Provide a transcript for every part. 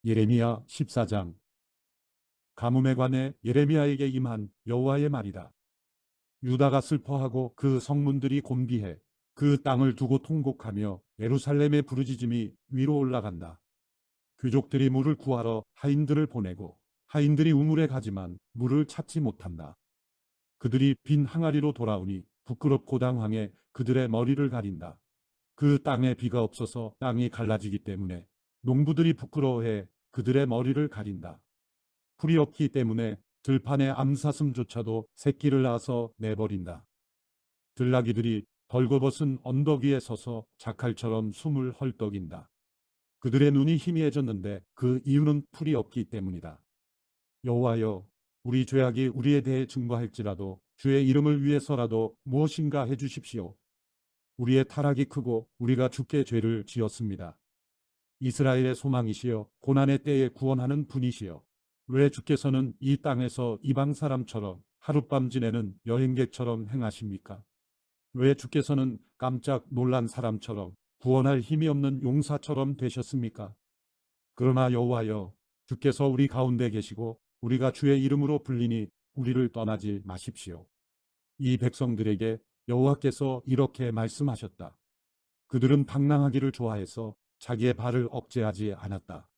예레미야 14장. 가뭄에 관해 예레미야에게 임한 여호와의 말이다. 유다가 슬퍼하고 그 성문들이 곤비해 그 땅을 두고 통곡하며 예루살렘의 부르짖음이 위로 올라간다. 귀족들이 물을 구하러 하인들을 보내고 하인들이 우물에 가지만 물을 찾지 못한다. 그들이 빈 항아리로 돌아오니 부끄럽고 당황해 그들의 머리를 가린다. 그 땅에 비가 없어서 땅이 갈라지기 때문에 농부들이 부끄러워해 그들의 머리를 가린다. 풀이 없기 때문에 들판의 암사슴조차도 새끼를 낳아서 내버린다. 들나귀들이 벌거벗은 언덕 위에 서서 자칼처럼 숨을 헐떡인다. 그들의 눈이 희미해졌는데 그 이유는 풀이 없기 때문이다. 여호와여, 우리 죄악이 우리에 대해 증거할지라도 주의 이름을 위해서라도 무엇인가 해주십시오. 우리의 타락이 크고 우리가 주께 죄를 지었습니다. 이스라엘의 소망이시여 고난의 때에 구원하는 분이시여 왜 주께서는 이 땅에서 이방 사람처럼 하룻밤 지내는 여행객처럼 행하십니까? 왜 주께서는 깜짝 놀란 사람처럼 구원할 힘이 없는 용사처럼 되셨습니까? 그러나 여호와여, 주께서 우리 가운데 계시고 우리가 주의 이름으로 불리니 우리를 떠나지 마십시오. 이 백성들에게 여호와께서 이렇게 말씀하셨다. 그들은 방랑하기를 좋아해서 자기의 발을 억제하지 않았다.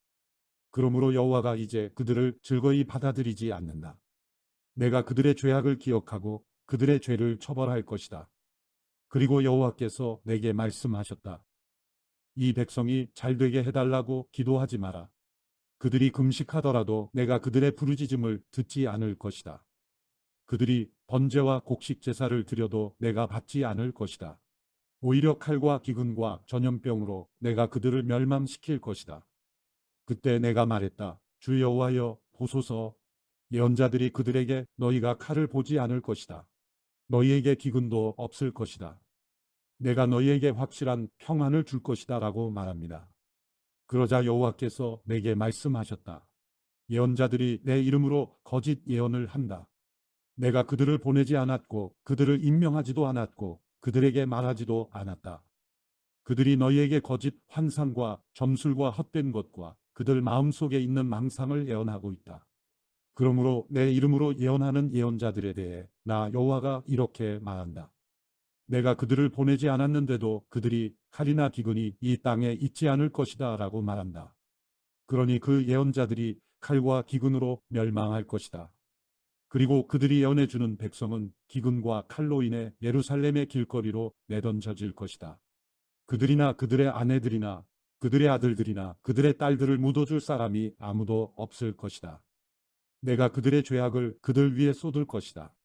그러므로 여호와가 이제 그들을 즐거이 받아들이지 않는다. 내가 그들의 죄악을 기억하고 그들의 죄를 처벌할 것이다. 그리고 여호와께서 내게 말씀하셨다. 이 백성이 잘되게 해달라고 기도하지 마라. 그들이 금식하더라도 내가 그들의 부르짖음을 듣지 않을 것이다. 그들이 번제와 곡식 제사를 드려도 내가 받지 않을 것이다. 오히려 칼과 기근과 전염병으로 내가 그들을 멸망시킬 것이다. 그때 내가 말했다. 주 여호와여 보소서. 예언자들이 그들에게 너희가 칼을 보지 않을 것이다. 너희에게 기근도 없을 것이다. 내가 너희에게 확실한 평안을 줄 것이다 라고 말합니다. 그러자 여호와께서 내게 말씀하셨다. 예언자들이 내 이름으로 거짓 예언을 한다. 내가 그들을 보내지 않았고 그들을 임명하지도 않았고 그들에게 말하지도 않았다. 그들이 너희에게 거짓 환상과 점술과 헛된 것과 그들 마음속에 있는 망상을 예언하고 있다. 그러므로 내 이름으로 예언하는 예언자들에 대해 나 여호와가 이렇게 말한다. 내가 그들을 보내지 않았는데도 그들이 칼이나 기근이 이 땅에 있지 않을 것이다 라고 말한다. 그러니 그 예언자들이 칼과 기근으로 멸망할 것이다. 그리고 그들이 예언해주는 백성은 기근과 칼로 인해 예루살렘의 길거리로 내던져질 것이다. 그들이나 그들의 아내들이나 그들의 아들들이나 그들의 딸들을 묻어줄 사람이 아무도 없을 것이다. 내가 그들의 죄악을 그들 위에 쏟을 것이다.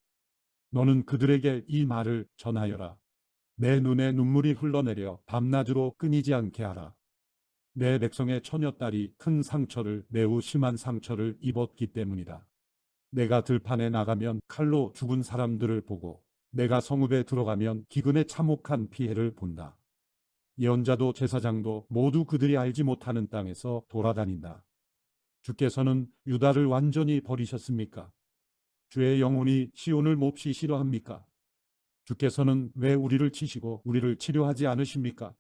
너는 그들에게 이 말을 전하여라. 내 눈에 눈물이 흘러내려 밤낮으로 끊이지 않게 하라. 내 백성의 처녀딸이 큰 상처를 매우 심한 상처를 입었기 때문이다. 내가 들판에 나가면 칼로 죽은 사람들을 보고 내가 성읍에 들어가면 기근의 참혹한 피해를 본다. 예언자도 제사장도 모두 그들이 알지 못하는 땅에서 돌아다닌다. 주께서는 유다를 완전히 버리셨습니까? 주의 영혼이 시온을 몹시 싫어합니까? 주께서는 왜 우리를 치시고 우리를 치료하지 않으십니까?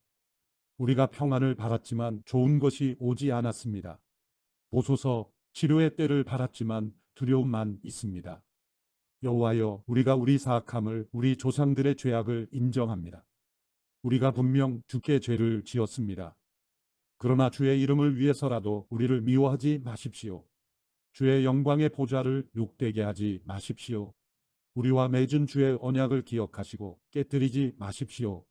우리가 평안을 바랐지만 좋은 것이 오지 않았습니다. 보소서, 치료의 때를 바랐지만 두려움만 있습니다. 여호와여, 우리가 우리 사악함을 우리 조상들의 죄악을 인정합니다. 우리가 분명 주께 죄를 지었습니다. 그러나 주의 이름을 위해서라도 우리를 미워하지 마십시오. 주의 영광의 보좌를 욕되게 하지 마십시오. 우리와 맺은 주의 언약을 기억하시고 깨뜨리지 마십시오.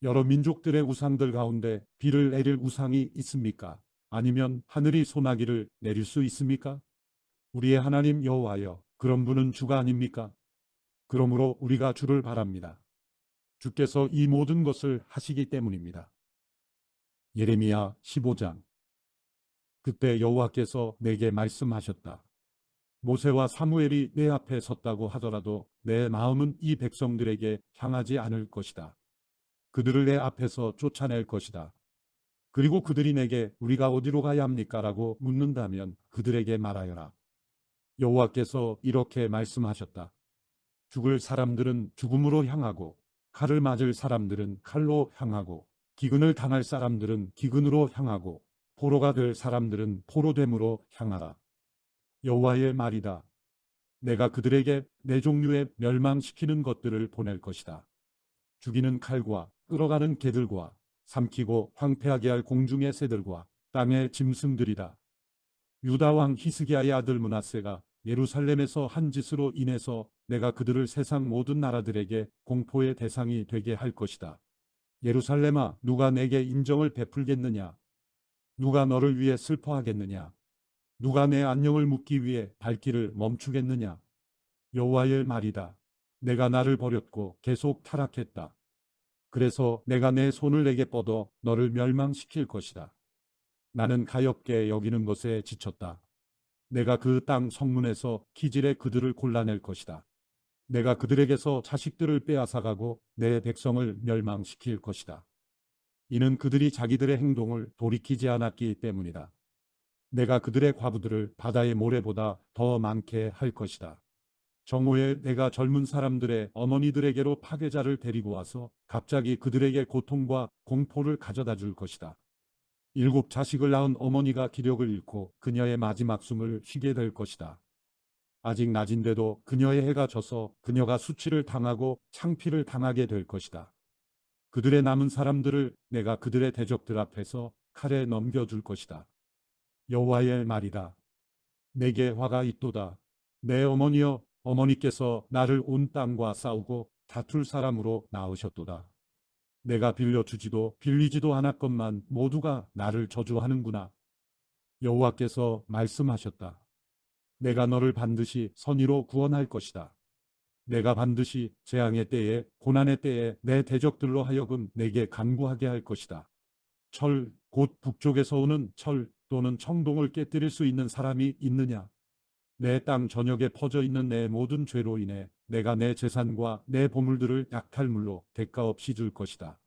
여러 민족들의 우상들 가운데 비를 내릴 우상이 있습니까? 아니면 하늘이 소나기를 내릴 수 있습니까? 우리의 하나님 여호와여, 그런 분은 주가 아닙니까? 그러므로 우리가 주를 바랍니다. 주께서 이 모든 것을 하시기 때문입니다. 예레미야 15장. 그때 여호와께서 내게 말씀하셨다. 모세와 사무엘이 내 앞에 섰다고 하더라도 내 마음은 이 백성들에게 향하지 않을 것이다. 그들을 내 앞에서 쫓아낼 것이다. 그리고 그들이 내게 우리가 어디로 가야 합니까? 라고 묻는다면 그들에게 말하여라. 여호와께서 이렇게 말씀하셨다. 죽을 사람들은 죽음으로 향하고 칼을 맞을 사람들은 칼로 향하고 기근을 당할 사람들은 기근으로 향하고 포로가 될 사람들은 포로됨으로 향하라. 여호와의 말이다. 내가 그들에게 내 종류에 멸망시키는 것들을 보낼 것이다. 죽이는 칼과 끌어가는 개들과 삼키고 황폐하게 할 공중의 새들과 땅의 짐승들이다. 유다 왕 히스기야의 아들 므낫세가 예루살렘에서 한 짓으로 인해서 내가 그들을 세상 모든 나라들에게 공포의 대상이 되게 할 것이다. 예루살렘아, 누가 내게 인정을 베풀겠느냐? 누가 너를 위해 슬퍼하겠느냐? 누가 내 안녕을 묻기 위해 발길을 멈추겠느냐? 여호와의 말이다. 내가 나를 버렸고 계속 타락했다. 그래서 내가 내 손을 내게 뻗어 너를 멸망시킬 것이다. 나는 가엾게 여기는 것에 지쳤다. 내가 그 땅 성문에서 기질에 그들을 골라낼 것이다. 내가 그들에게서 자식들을 빼앗아가고 내 백성을 멸망시킬 것이다. 이는 그들이 자기들의 행동을 돌이키지 않았기 때문이다. 내가 그들의 과부들을 바다의 모래보다 더 많게 할 것이다. 정오에 내가 젊은 사람들의 어머니들에게로 파괴자를 데리고 와서 갑자기 그들에게 고통과 공포를 가져다 줄 것이다. 7 자식을 낳은 어머니가 기력을 잃고 그녀의 마지막 숨을 쉬게 될 것이다. 아직 낮인데도 그녀의 해가 져서 그녀가 수치를 당하고 창피를 당하게 될 것이다. 그들의 남은 사람들을 내가 그들의 대적들 앞에서 칼에 넘겨줄 것이다. 여호와의 말이다. 내게 화가 있도다. 내 어머니여, 어머니께서 나를 온 땅과 싸우고 다툴 사람으로 낳으셨도다. 내가 빌려주지도 빌리지도 않았건만 모두가 나를 저주하는구나. 여호와께서 말씀하셨다. 내가 너를 반드시 선의로 구원할 것이다. 내가 반드시 재앙의 때에 고난의 때에 내 대적들로 하여금 내게 간구하게 할 것이다. 철, 곧 북쪽에서 오는 철 또는 청동을 깨뜨릴 수 있는 사람이 있느냐? 내 땅 전역에 퍼져 있는 내 모든 죄로 인해 내가 내 재산과 내 보물들을 약탈물로 대가 없이 줄 것이다.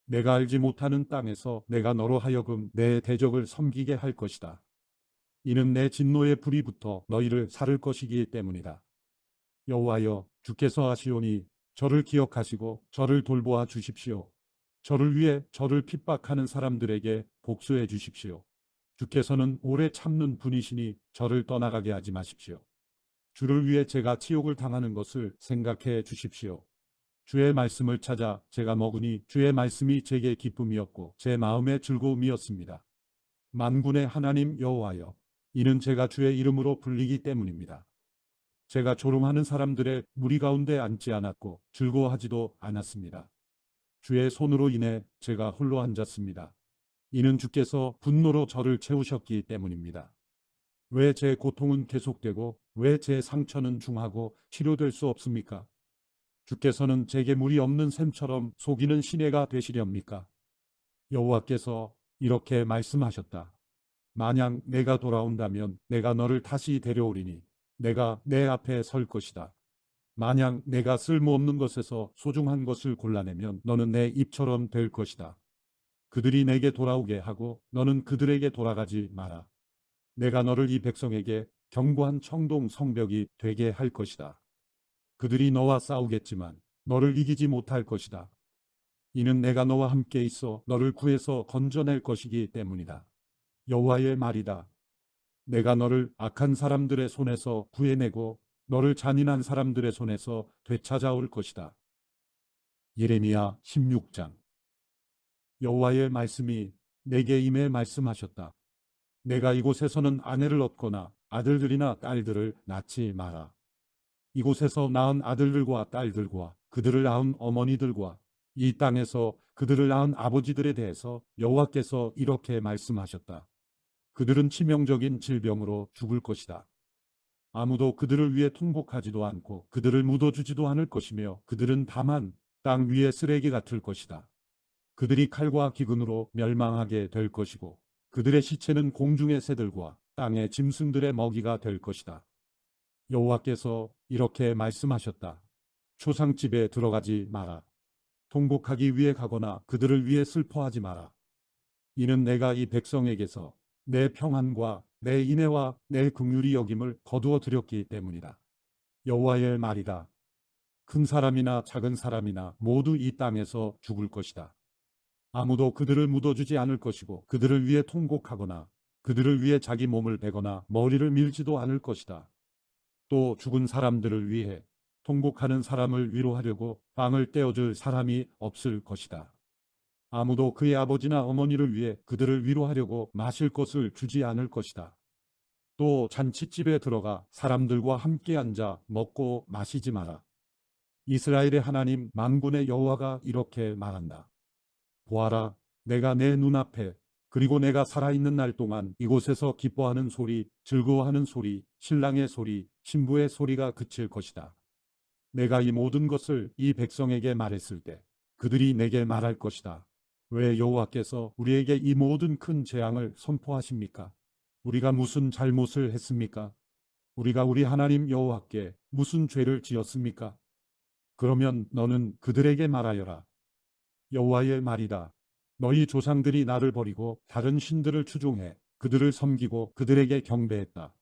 내가 알지 못하는 땅에서 내가 너로 하여금 내 대적을 섬기게 할 것이다. 이는 내 진노의 불이 붙어 너희를 살을 것이기 때문이다. 여호와여, 주께서 하시오니 저를 기억하시고 저를 돌보아 주십시오. 저를 위해 저를 핍박하는 사람들에게 복수해 주십시오. 주께서는 오래 참는 분이시니 저를 떠나가게 하지 마십시오. 주를 위해 제가 치욕을 당하는 것을 생각해 주십시오. 주의 말씀을 찾아 제가 먹으니 주의 말씀이 제게 기쁨이었고 제 마음의 즐거움이었습니다. 만군의 하나님 여호와여, 이는 제가 주의 이름으로 불리기 때문입니다. 제가 조롱하는 사람들의 무리 가운데 앉지 않았고 즐거워하지도 않았습니다. 주의 손으로 인해 제가 홀로 앉았습니다. 이는 주께서 분노로 저를 채우셨기 때문입니다. 왜 제 고통은 계속되고 왜 제 상처는 중하고 치료될 수 없습니까? 주께서는 제게 물이 없는 샘처럼 속이는 시내가 되시렵니까? 여호와께서 이렇게 말씀하셨다. 만약 내가 돌아온다면 내가 너를 다시 데려오리니 내가 내 앞에 설 것이다. 만약 내가 쓸모없는 것에서 소중한 것을 골라내면 너는 내 입처럼 될 것이다. 그들이 내게 돌아오게 하고 너는 그들에게 돌아가지 마라. 내가 너를 이 백성에게 견고한 청동 성벽이 되게 할 것이다. 그들이 너와 싸우겠지만 너를 이기지 못할 것이다. 이는 내가 너와 함께 있어 너를 구해서 건져낼 것이기 때문이다. 여호와의 말이다. 내가 너를 악한 사람들의 손에서 구해내고 너를 잔인한 사람들의 손에서 되찾아올 것이다. 예레미야 16장. 여호와의 말씀이 내게 임해 말씀하셨다. 내가 이곳에서는 아내를 얻거나 아들들이나 딸들을 낳지 마라. 이곳에서 낳은 아들들과 딸들과 그들을 낳은 어머니들과 이 땅에서 그들을 낳은 아버지들에 대해서 여호와께서 이렇게 말씀하셨다. 그들은 치명적인 질병으로 죽을 것이다. 아무도 그들을 위해 통곡하지도 않고 그들을 묻어주지도 않을 것이며 그들은 다만 땅 위의 쓰레기 같을 것이다. 그들이 칼과 기근으로 멸망하게 될 것이고 그들의 시체는 공중의 새들과 땅의 짐승들의 먹이가 될 것이다. 여호와께서 이렇게 말씀하셨다. 초상집에 들어가지 마라. 통곡하기 위해 가거나 그들을 위해 슬퍼하지 마라. 이는 내가 이 백성에게서 내 평안과 내 인애와 내 긍휼히 여김을 거두어 드렸기 때문이다. 여호와의 말이다. 큰 사람이나 작은 사람이나 모두 이 땅에서 죽을 것이다. 아무도 그들을 묻어주지 않을 것이고 그들을 위해 통곡하거나 그들을 위해 자기 몸을 베거나 머리를 밀지도 않을 것이다. 또 죽은 사람들을 위해 통곡하는 사람을 위로하려고 빵을 떼어줄 사람이 없을 것이다. 아무도 그의 아버지나 어머니를 위해 그들을 위로하려고 마실 것을 주지 않을 것이다. 또 잔치집에 들어가 사람들과 함께 앉아 먹고 마시지 마라. 이스라엘의 하나님 만군의 여호와가 이렇게 말한다. 보아라, 내가 내 눈앞에 그리고 내가 살아있는 날 동안 이곳에서 기뻐하는 소리, 즐거워하는 소리, 신랑의 소리, 신부의 소리가 그칠 것이다. 내가 이 모든 것을 이 백성에게 말했을 때 그들이 내게 말할 것이다. 왜 여호와께서 우리에게 이 모든 큰 재앙을 선포하십니까? 우리가 무슨 잘못을 했습니까? 우리가 우리 하나님 여호와께 무슨 죄를 지었습니까? 그러면 너는 그들에게 말하여라. 여호와의 말이다. 너희 조상들이 나를 버리고 다른 신들을 추종해 그들을 섬기고 그들에게 경배했다.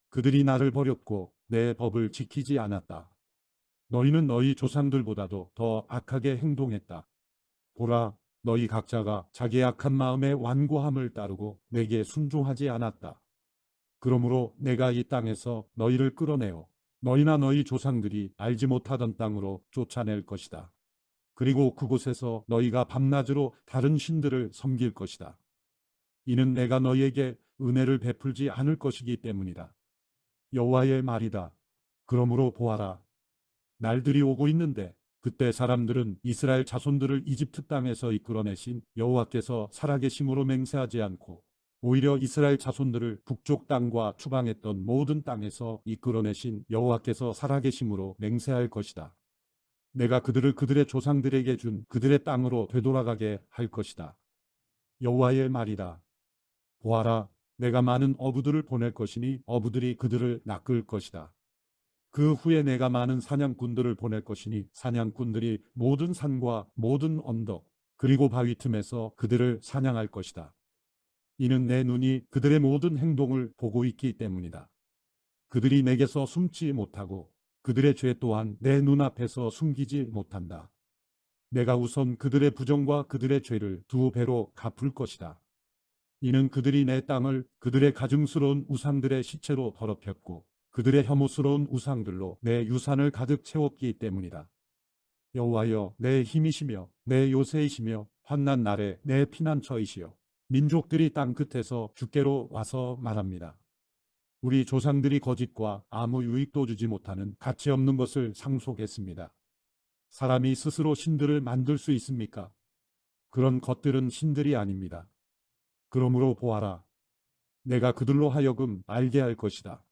그들이 나를 버렸고 내 법을 지키지 않았다. 너희는 너희 조상들보다도 더 악하게 행동했다. 보라, 너희 각자가 자기의 악한 마음의 완고함을 따르고 내게 순종하지 않았다. 그러므로 내가 이 땅에서 너희를 끌어내어 너희나 너희 조상들이 알지 못하던 땅으로 쫓아낼 것이다. 그리고 그곳에서 너희가 밤낮으로 다른 신들을 섬길 것이다. 이는 내가 너희에게 은혜를 베풀지 않을 것이기 때문이다. 여호와의 말이다. 그러므로 보아라. 날들이 오고 있는데 그때 사람들은 이스라엘 자손들을 이집트 땅에서 이끌어내신 여호와께서 살아계심으로 맹세하지 않고 오히려 이스라엘 자손들을 북쪽 땅과 추방했던 모든 땅에서 이끌어내신 여호와께서 살아계심으로 맹세할 것이다. 내가 그들을 그들의 조상들에게 준 그들의 땅으로 되돌아가게 할 것이다. 여호와의 말이다. 보아라, 내가 많은 어부들을 보낼 것이니 어부들이 그들을 낚을 것이다. 그 후에 내가 많은 사냥꾼들을 보낼 것이니 사냥꾼들이 모든 산과 모든 언덕 그리고 바위 틈에서 그들을 사냥할 것이다. 이는 내 눈이 그들의 모든 행동을 보고 있기 때문이다. 그들이 내게서 숨지 못하고 그들의 죄 또한 내 눈앞에서 숨기지 못한다. 내가 우선 그들의 부정과 그들의 죄를 두 배로 갚을 것이다. 이는 그들이 내 땅을 그들의 가증스러운 우상들의 시체로 더럽혔고 그들의 혐오스러운 우상들로 내 유산을 가득 채웠기 때문이다. 여호와여, 내 힘이시며 내 요새이시며 환난 날에 내 피난처이시여 민족들이 땅 끝에서 주께로 와서 말합니다. 우리 조상들이 거짓과 아무 유익도 주지 못하는 가치 없는 것을 상속했습니다. 사람이 스스로 신들을 만들 수 있습니까? 그런 것들은 신들이 아닙니다. 그러므로 보아라. 내가 그들로 하여금 알게 할 것이다.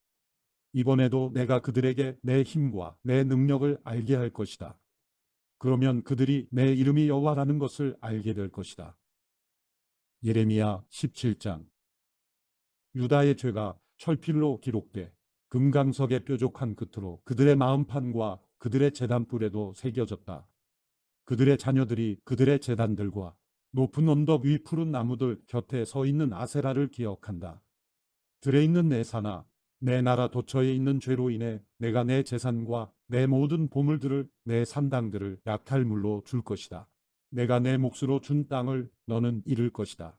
이번에도 내가 그들에게 내 힘과 내 능력을 알게 할 것이다. 그러면 그들이 내 이름이 여호와라는 것을 알게 될 것이다. 예레미야 17장. 유다의 죄가 철필로 기록돼 금강석의 뾰족한 끝으로 그들의 마음판과 그들의 제단불에도 새겨졌다. 그들의 자녀들이 그들의 제단들과 높은 언덕 위 푸른 나무들 곁에 서 있는 아세라를 기억한다. 들에 있는 내 산아, 내 나라 도처에 있는 죄로 인해 내가 내 재산과 내 모든 보물들을 내 산당들을 약탈물로 줄 것이다. 내가 내 몫으로 준 땅을 너는 잃을 것이다.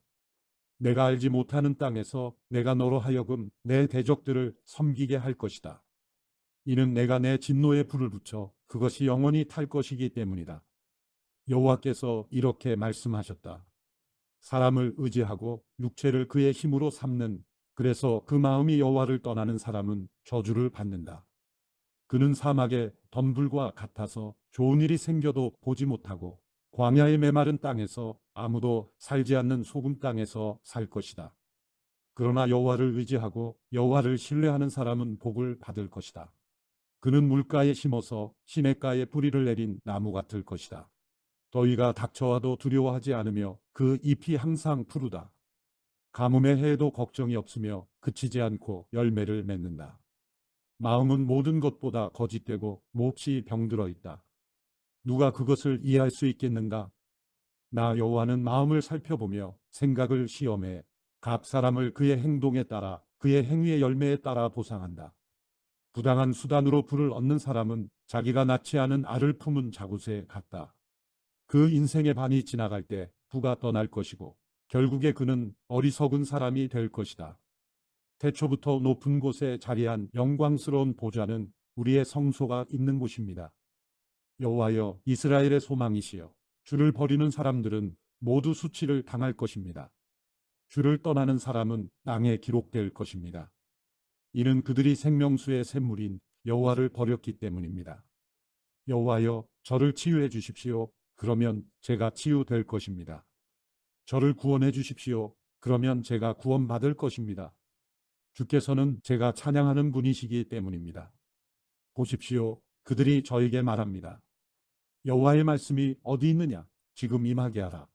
내가 알지 못하는 땅에서 내가 너로 하여금 내 대적들을 섬기게 할 것이다. 이는 내가 내 진노에 불을 붙여 그것이 영원히 탈 것이기 때문이다. 여호와께서 이렇게 말씀하셨다. 사람을 의지하고 육체를 그의 힘으로 삼는 그래서 그 마음이 여호와를 떠나는 사람은 저주를 받는다. 그는 사막의 덤불과 같아서 좋은 일이 생겨도 보지 못하고 광야의 메마른 땅에서 아무도 살지 않는 소금 땅에서 살 것이다. 그러나 여호와를 의지하고 여호와를 신뢰하는 사람은 복을 받을 것이다. 그는 물가에 심어서 시냇가에 뿌리를 내린 나무 같을 것이다. 더위가 닥쳐와도 두려워하지 않으며 그 잎이 항상 푸르다. 가뭄의 해에도 걱정이 없으며 그치지 않고 열매를 맺는다. 마음은 모든 것보다 거짓되고 몹시 병들어 있다. 누가 그것을 이해할 수 있겠는가? 나 여호와는 마음을 살펴보며 생각을 시험해 각 사람을 그의 행동에 따라 그의 행위의 열매에 따라 보상한다. 부당한 수단으로 부를 얻는 사람은 자기가 낳지 않은 알을 품은 자구새 같다. 그 인생의 반이 지나갈 때 부가 떠날 것이고 결국에 그는 어리석은 사람이 될 것이다. 태초부터 높은 곳에 자리한 영광스러운 보좌는 우리의 성소가 있는 곳입니다. 여호와여 이스라엘의 소망이시여 주를 버리는 사람들은 모두 수치를 당할 것입니다. 주를 떠나는 사람은 땅에 기록될 것입니다. 이는 그들이 생명수의 샘물인 여호와를 버렸기 때문입니다. 여호와여 저를 치유해 주십시오. 그러면 제가 치유될 것입니다. 저를 구원해 주십시오. 그러면 제가 구원받을 것입니다. 주께서는 제가 찬양하는 분이시기 때문입니다. 보십시오. 그들이 저에게 말합니다. 여호와의 말씀이 어디 있느냐? 지금 임하게 하라.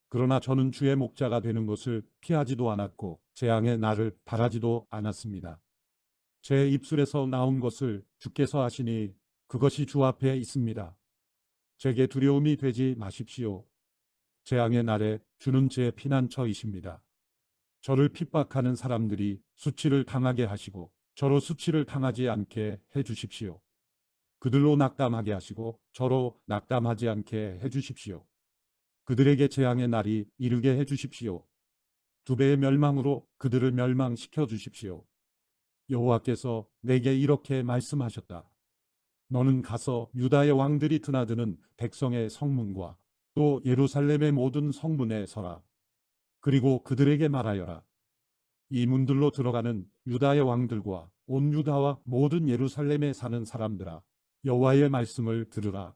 그러나 저는 주의 목자가 되는 것을 피하지도 않았고 재앙의 날을 바라지도 않았습니다. 제 입술에서 나온 것을 주께서 하시니 그것이 주 앞에 있습니다. 제게 두려움이 되지 마십시오. 재앙의 날에 주는 제 피난처이십니다. 저를 핍박하는 사람들이 수치를 당하게 하시고 저로 수치를 당하지 않게 해 주십시오. 그들로 낙담하게 하시고 저로 낙담하지 않게 해 주십시오. 그들에게 재앙의 날이 이르게 해 주십시오. 두 배의 멸망으로 그들을 멸망시켜 주십시오. 여호와께서 내게 이렇게 말씀하셨다. 너는 가서 유다의 왕들이 드나드는 백성의 성문과 또 예루살렘의 모든 성문에 서라. 그리고 그들에게 말하여라. 이 문들로 들어가는 유다의 왕들과 온 유다와 모든 예루살렘에 사는 사람들아, 여호와의 말씀을 들으라.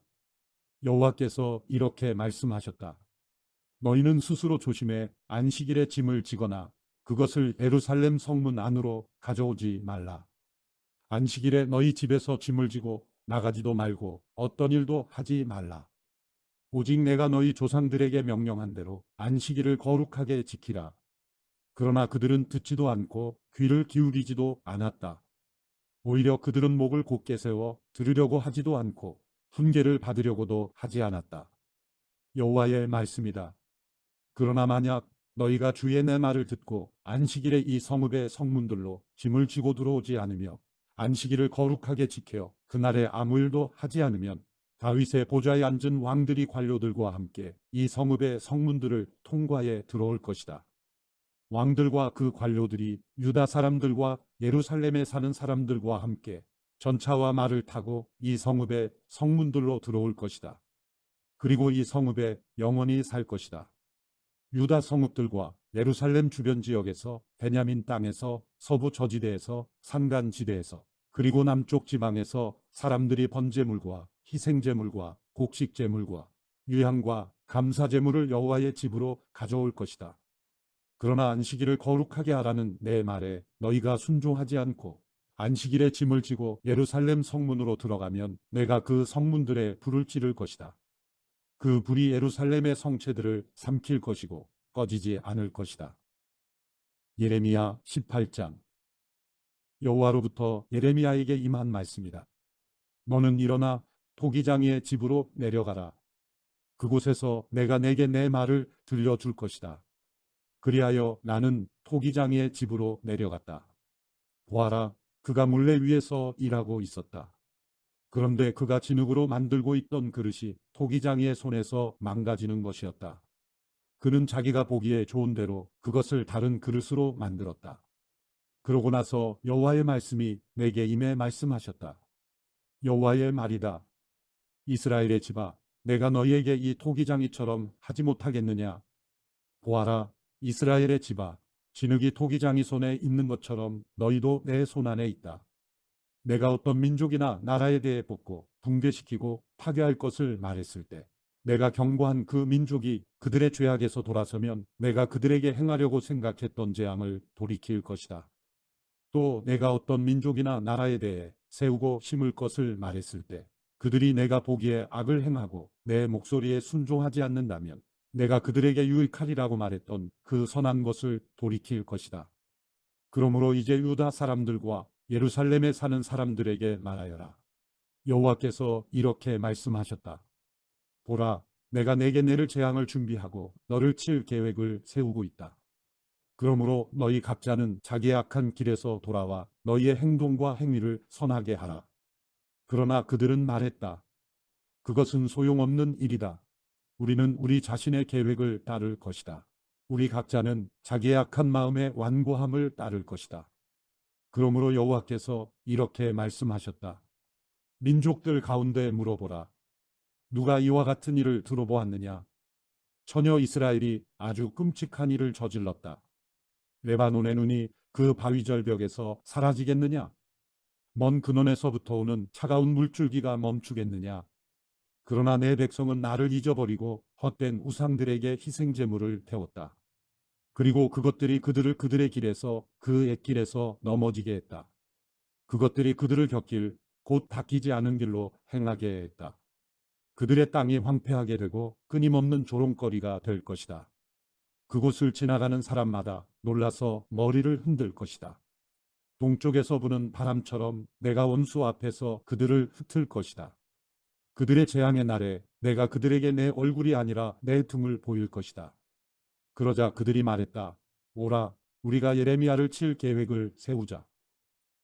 여호와께서 이렇게 말씀하셨다. 너희는 스스로 조심해 안식일에 짐을 지거나 그것을 예루살렘 성문 안으로 가져오지 말라. 안식일에 너희 집에서 짐을 지고 나가지도 말고 어떤 일도 하지 말라. 오직 내가 너희 조상들에게 명령한 대로 안식일을 거룩하게 지키라. 그러나 그들은 듣지도 않고 귀를 기울이지도 않았다. 오히려 그들은 목을 곧게 세워 들으려고 하지도 않고 훈계를 받으려고도 하지 않았다. 여호와의 말씀이다. 그러나 만약 너희가 주의 내 말을 듣고 안식일에 이 성읍의 성문들로 짐을 지고 들어오지 않으며 안식일을 거룩하게 지켜 그날에 아무 일도 하지 않으면 다윗의 보좌에 앉은 왕들이 관료들과 함께 이 성읍의 성문들을 통과해 들어올 것이다. 왕들과 그 관료들이 유다 사람들과 예루살렘에 사는 사람들과 함께 전차와 말을 타고 이 성읍의 성문들로 들어올 것이다. 그리고 이 성읍에 영원히 살 것이다. 유다 성읍들과 예루살렘 주변 지역에서 베냐민 땅에서 서부 저지대에서 산간지대에서 그리고 남쪽 지방에서 사람들이 번제물과 희생제물과 곡식제물과 유향과 감사제물을 여호와의 집으로 가져올 것이다. 그러나 안식일을 거룩하게 하라는 내 말에 너희가 순종하지 않고 안식일에 짐을 지고 예루살렘 성문으로 들어가면 내가 그 성문들에 불을 지를 것이다. 그 불이 예루살렘의 성체들을 삼킬 것이고 꺼지지 않을 것이다. 예레미야 18장. 여호와로부터 예레미야에게 임한 말씀이다. 너는 일어나 토기장이의 집으로 내려가라. 그곳에서 내가 내게 내 말을 들려줄 것이다. 그리하여 나는 토기장이의 집으로 내려갔다. 보아라, 그가 물레 위에서 일하고 있었다. 그런데 그가 진흙으로 만들고 있던 그릇이 토기장이의 손에서 망가지는 것이었다. 그는 자기가 보기에 좋은 대로 그것을 다른 그릇으로 만들었다. 그러고 나서 여호와의 말씀이 내게 임해 말씀하셨다. 여호와의 말이다. 이스라엘의 집아, 내가 너희에게 이 토기장이처럼 하지 못하겠느냐? 보아라, 이스라엘의 집아, 진흙이 토기장이 손에 있는 것처럼 너희도 내 손 안에 있다. 내가 어떤 민족이나 나라에 대해 뽑고 붕괴시키고 파괴할 것을 말했을 때 내가 경고한 그 민족이 그들의 죄악에서 돌아서면 내가 그들에게 행하려고 생각했던 재앙을 돌이킬 것이다. 또 내가 어떤 민족이나 나라에 대해 세우고 심을 것을 말했을 때 그들이 내가 보기에 악을 행하고 내 목소리에 순종하지 않는다면 내가 그들에게 유익하리라고 말했던 그 선한 것을 돌이킬 것이다. 그러므로 이제 유다 사람들과 예루살렘에 사는 사람들에게 말하여라. 여호와께서 이렇게 말씀하셨다. 보라, 내가 내게 내릴 재앙을 준비하고 너를 칠 계획을 세우고 있다. 그러므로 너희 각자는 자기의 악한 길에서 돌아와 너희의 행동과 행위를 선하게 하라. 그러나 그들은 말했다. 그것은 소용없는 일이다. 우리는 우리 자신의 계획을 따를 것이다. 우리 각자는 자기의 악한 마음의 완고함을 따를 것이다. 그러므로 여호와께서 이렇게 말씀하셨다. 민족들 가운데 물어보라. 누가 이와 같은 일을 들어보았느냐? 처녀 이스라엘이 아주 끔찍한 일을 저질렀다. 레바논의 눈이 그 바위 절벽에서 사라지겠느냐? 먼 근원에서부터 오는 차가운 물줄기가 멈추겠느냐? 그러나 내 백성은 나를 잊어버리고 헛된 우상들에게 희생제물을 태웠다. 그리고 그것들이 그들을 그들의 길에서 그 옛길에서 넘어지게 했다. 그것들이 그들을 곁길 곧 닦이지 않은 길로 행하게 했다. 그들의 땅이 황폐하게 되고 끊임없는 조롱거리가 될 것이다. 그곳을 지나가는 사람마다 놀라서 머리를 흔들 것이다. 동쪽에서 부는 바람처럼 내가 원수 앞에서 그들을 흩을 것이다. 그들의 재앙의 날에 내가 그들에게 내 얼굴이 아니라 내 등을 보일 것이다. 그러자 그들이 말했다. 오라, 우리가 예레미야를 칠 계획을 세우자.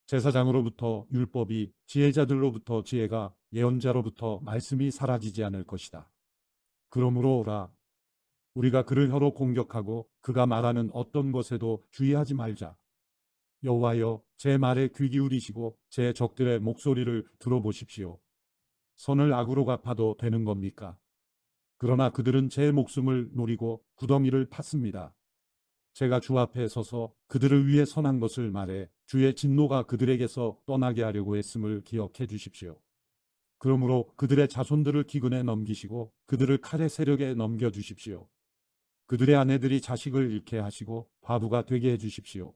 제사장으로부터 율법이, 지혜자들로부터 지혜가, 예언자로부터 말씀이 사라지지 않을 것이다. 그러므로 오라, 우리가 그를 혀로 공격하고 그가 말하는 어떤 것에도 주의하지 말자. 여호와여, 제 말에 귀 기울이시고 제 적들의 목소리를 들어보십시오. 선을 악으로 갚아도 되는 겁니까? 그러나 그들은 제 목숨을 노리고 구덩이를 팠습니다. 제가 주 앞에 서서 그들을 위해 선한 것을 말해 주의 진노가 그들에게서 떠나게 하려고 했음을 기억해 주십시오. 그러므로 그들의 자손들을 기근에 넘기시고 그들을 칼의 세력에 넘겨주십시오. 그들의 아내들이 자식을 잃게 하시고 과부가 되게 해주십시오.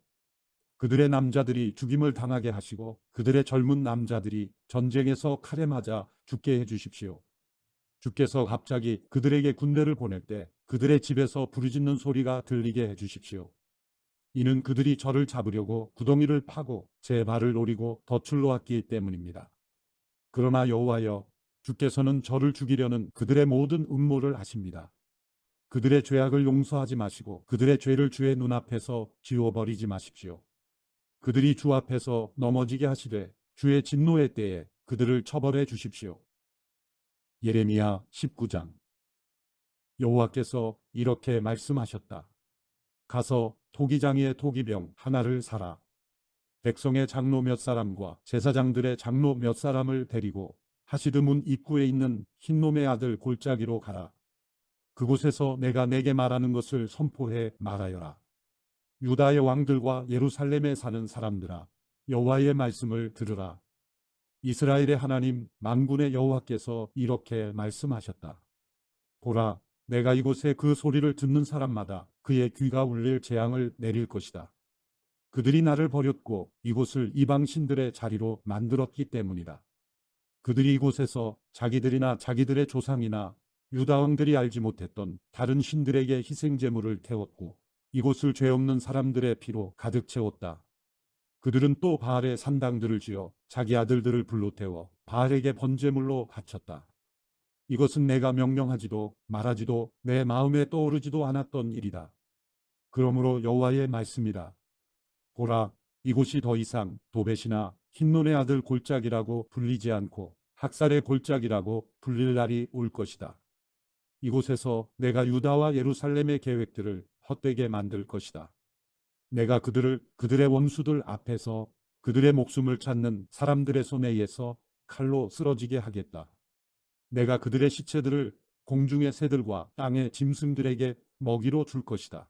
그들의 남자들이 죽임을 당하게 하시고 그들의 젊은 남자들이 전쟁에서 칼에 맞아 죽게 해주십시오. 주께서 갑자기 그들에게 군대를 보낼 때 그들의 집에서 부르짖는 소리가 들리게 해주십시오. 이는 그들이 저를 잡으려고 구덩이를 파고 제 발을 노리고 덫을 놓았기 때문입니다. 그러나 여호와여, 주께서는 저를 죽이려는 그들의 모든 음모를 아십니다. 그들의 죄악을 용서하지 마시고 그들의 죄를 주의 눈앞에서 지워버리지 마십시오. 그들이 주 앞에서 넘어지게 하시되 주의 진노의 때에 그들을 처벌해 주십시오. 예레미야 19장. 여호와께서 이렇게 말씀하셨다. 가서 토기장이의 토기병 하나를 사라. 백성의 장로 몇 사람과 제사장들의 장로 몇 사람을 데리고 하시드 문 입구에 있는 흰놈의 아들 골짜기로 가라. 그곳에서 내가 내게 말하는 것을 선포해 말하여라. 유다의 왕들과 예루살렘에 사는 사람들아, 여호와의 말씀을 들으라. 이스라엘의 하나님 만군의 여호와께서 이렇게 말씀하셨다. 보라, 내가 이곳에 그 소리를 듣는 사람마다 그의 귀가 울릴 재앙을 내릴 것이다. 그들이 나를 버렸고 이곳을 이방신들의 자리로 만들었기 때문이다. 그들이 이곳에서 자기들이나 자기들의 조상이나 유다 왕들이 알지 못했던 다른 신들에게 희생제물을 태웠고 이곳을 죄 없는 사람들의 피로 가득 채웠다. 그들은 또 바알의 산당들을 지어 자기 아들들을 불로 태워 바알에게 번제물로 바쳤다. 이것은 내가 명령하지도 말하지도 내 마음에 떠오르지도 않았던 일이다. 그러므로 여호와의 말씀이다. 보라, 이곳이 더 이상 도벳이나 흰눈의 아들 골짜기라고 불리지 않고 학살의 골짜기라고 불릴 날이 올 것이다. 이곳에서 내가 유다와 예루살렘의 계획들을 헛되게 만들 것이다. 내가 그들을 그들의 원수들 앞에서 그들의 목숨을 찾는 사람들의 손에 의해서 칼로 쓰러지게 하겠다. 내가 그들의 시체들을 공중의 새들과 땅의 짐승들에게 먹이로 줄 것이다.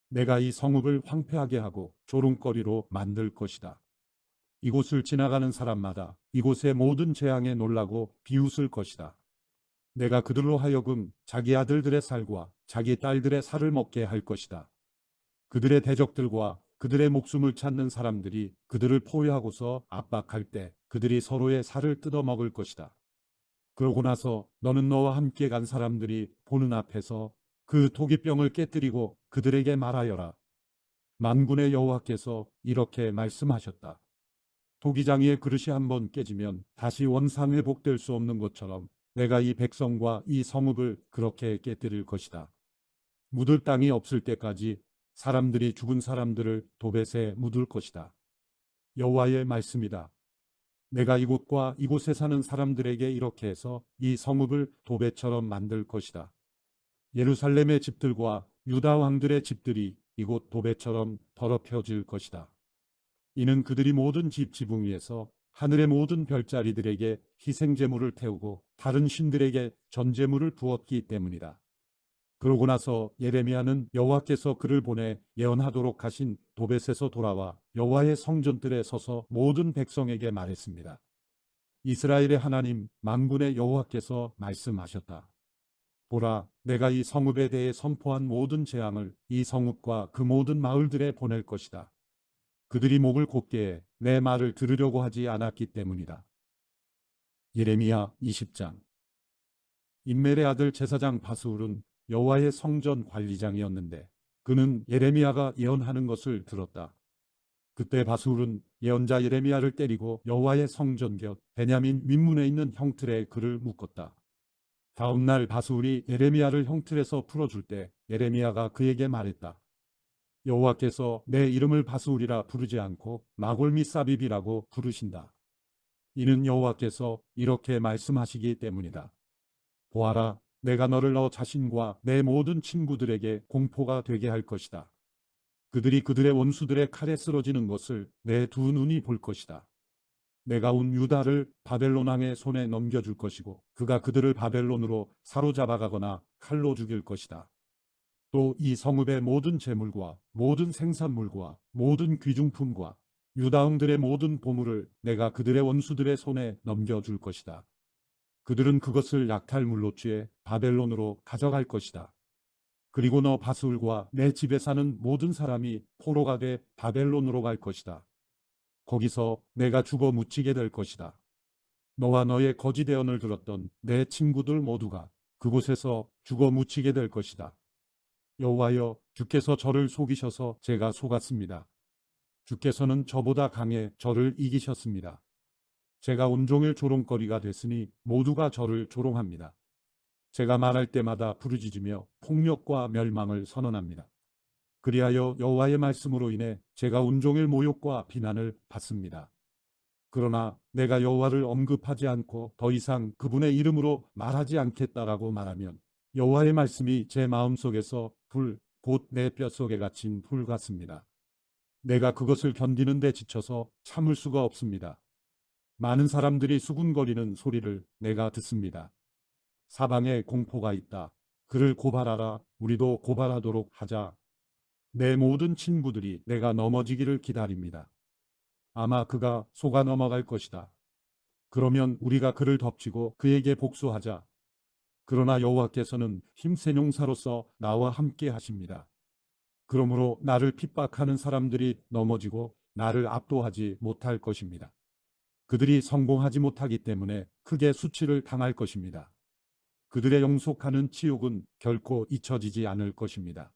내가 이 성읍을 황폐하게 하고 조롱거리로 만들 것이다. 이곳을 지나가는 사람마다 이곳의 모든 재앙에 놀라고 비웃을 것이다. 내가 그들로 하여금 자기 아들들의 살과 자기 딸들의 살을 먹게 할 것이다. 그들의 대적들과 그들의 목숨을 찾는 사람들이 그들을 포위하고서 압박할 때 그들이 서로의 살을 뜯어먹을 것이다. 그러고 나서 너는 너와 함께 간 사람들이 보는 앞에서 그 토기병을 깨뜨리고 그들에게 말하여라. 만군의 여호와께서 이렇게 말씀하셨다. 토기장이의 그릇이 한번 깨지면 다시 원상회복될 수 없는 것처럼 내가 이 백성과 이 성읍을 그렇게 깨뜨릴 것이다. 묻을 땅이 없을 때까지 사람들이 죽은 사람들을 도벳에 묻을 것이다. 여호와의 말씀이다. 내가 이곳과 이곳에 사는 사람들에게 이렇게 해서 이 성읍을 도벳처럼 만들 것이다. 예루살렘의 집들과 유다 왕들의 집들이 이곳 도배처럼 더럽혀질 것이다. 이는 그들이 모든 집 지붕 위에서 하늘의 모든 별자리들에게 희생제물을 태우고 다른 신들에게 전제물을 부었기 때문이다. 그러고 나서 예레미야는 여호와께서 그를 보내 예언하도록 하신 도벳에서 돌아와 여호와의 성전들에 서서 모든 백성에게 말했습니다. 이스라엘의 하나님 만군의 여호와께서 말씀하셨다. 보라, 내가 이 성읍에 대해 선포한 모든 재앙을 이 성읍과 그 모든 마을들에 보낼 것이다. 그들이 목을 곧게 해 내 말을 들으려고 하지 않았기 때문이다. 예레미야 20장. 임멜의 아들 제사장 바스울은 여호와의 성전 관리장이었는데 그는 예레미야가 예언하는 것을 들었다. 그때 바스울은 예언자 예레미야를 때리고 여호와의 성전 곁 베냐민 윗문에 있는 형틀에 그를 묶었다. 다음 날 바스울이 예레미야를 형틀에서 풀어줄 때 예레미야가 그에게 말했다. 여호와께서 내 이름을 바스울이라 부르지 않고 마골미 사빕이라고 부르신다. 이는 여호와께서 이렇게 말씀하시기 때문이다. 보아라, 내가 너를 너 자신과 내 모든 친구들에게 공포가 되게 할 것이다. 그들이 그들의 원수들의 칼에 쓰러지는 것을 내 두 눈이 볼 것이다. 내가 온 유다를 바벨론 왕의 손에 넘겨줄 것이고 그가 그들을 바벨론으로 사로잡아가거나 칼로 죽일 것이다. 또 이 성읍의 모든 재물과 모든 생산물과 모든 귀중품과 유다왕들의 모든 보물을 내가 그들의 원수들의 손에 넘겨줄 것이다. 그들은 그것을 약탈물로 취해 바벨론으로 가져갈 것이다. 그리고 너 바스울과 내 집에 사는 모든 사람이 포로가 돼 바벨론으로 갈 것이다. 거기서 내가 죽어 묻히게 될 것이다. 너와 너의 거짓 예언을 들었던 내 친구들 모두가 그곳에서 죽어 묻히게 될 것이다. 여호와여, 주께서 저를 속이셔서 제가 속았습니다. 주께서는 저보다 강해 저를 이기셨습니다. 제가 온종일 조롱거리가 됐으니 모두가 저를 조롱합니다. 제가 말할 때마다 부르짖으며 폭력과 멸망을 선언합니다. 그리하여 여호와의 말씀으로 인해 제가 온종일 모욕과 비난을 받습니다. 그러나 내가 여호와를 언급하지 않고 더 이상 그분의 이름으로 말하지 않겠다라고 말하면 여호와의 말씀이 제 마음속에서 불, 곧 내 뼛속에 갇힌 불 같습니다. 내가 그것을 견디는 데 지쳐서 참을 수가 없습니다. 많은 사람들이 수군거리는 소리를 내가 듣습니다. 사방에 공포가 있다. 그를 고발하라. 우리도 고발하도록 하자. 내 모든 친구들이 내가 넘어지기를 기다립니다. 아마 그가 속아 넘어갈 것이다. 그러면 우리가 그를 덮치고 그에게 복수하자. 그러나 여호와께서는 힘센 용사로서 나와 함께 하십니다. 그러므로 나를 핍박하는 사람들이 넘어지고 나를 압도하지 못할 것입니다. 그들이 성공하지 못하기 때문에 크게 수치를 당할 것입니다. 그들의 영속하는 치욕은 결코 잊혀지지 않을 것입니다.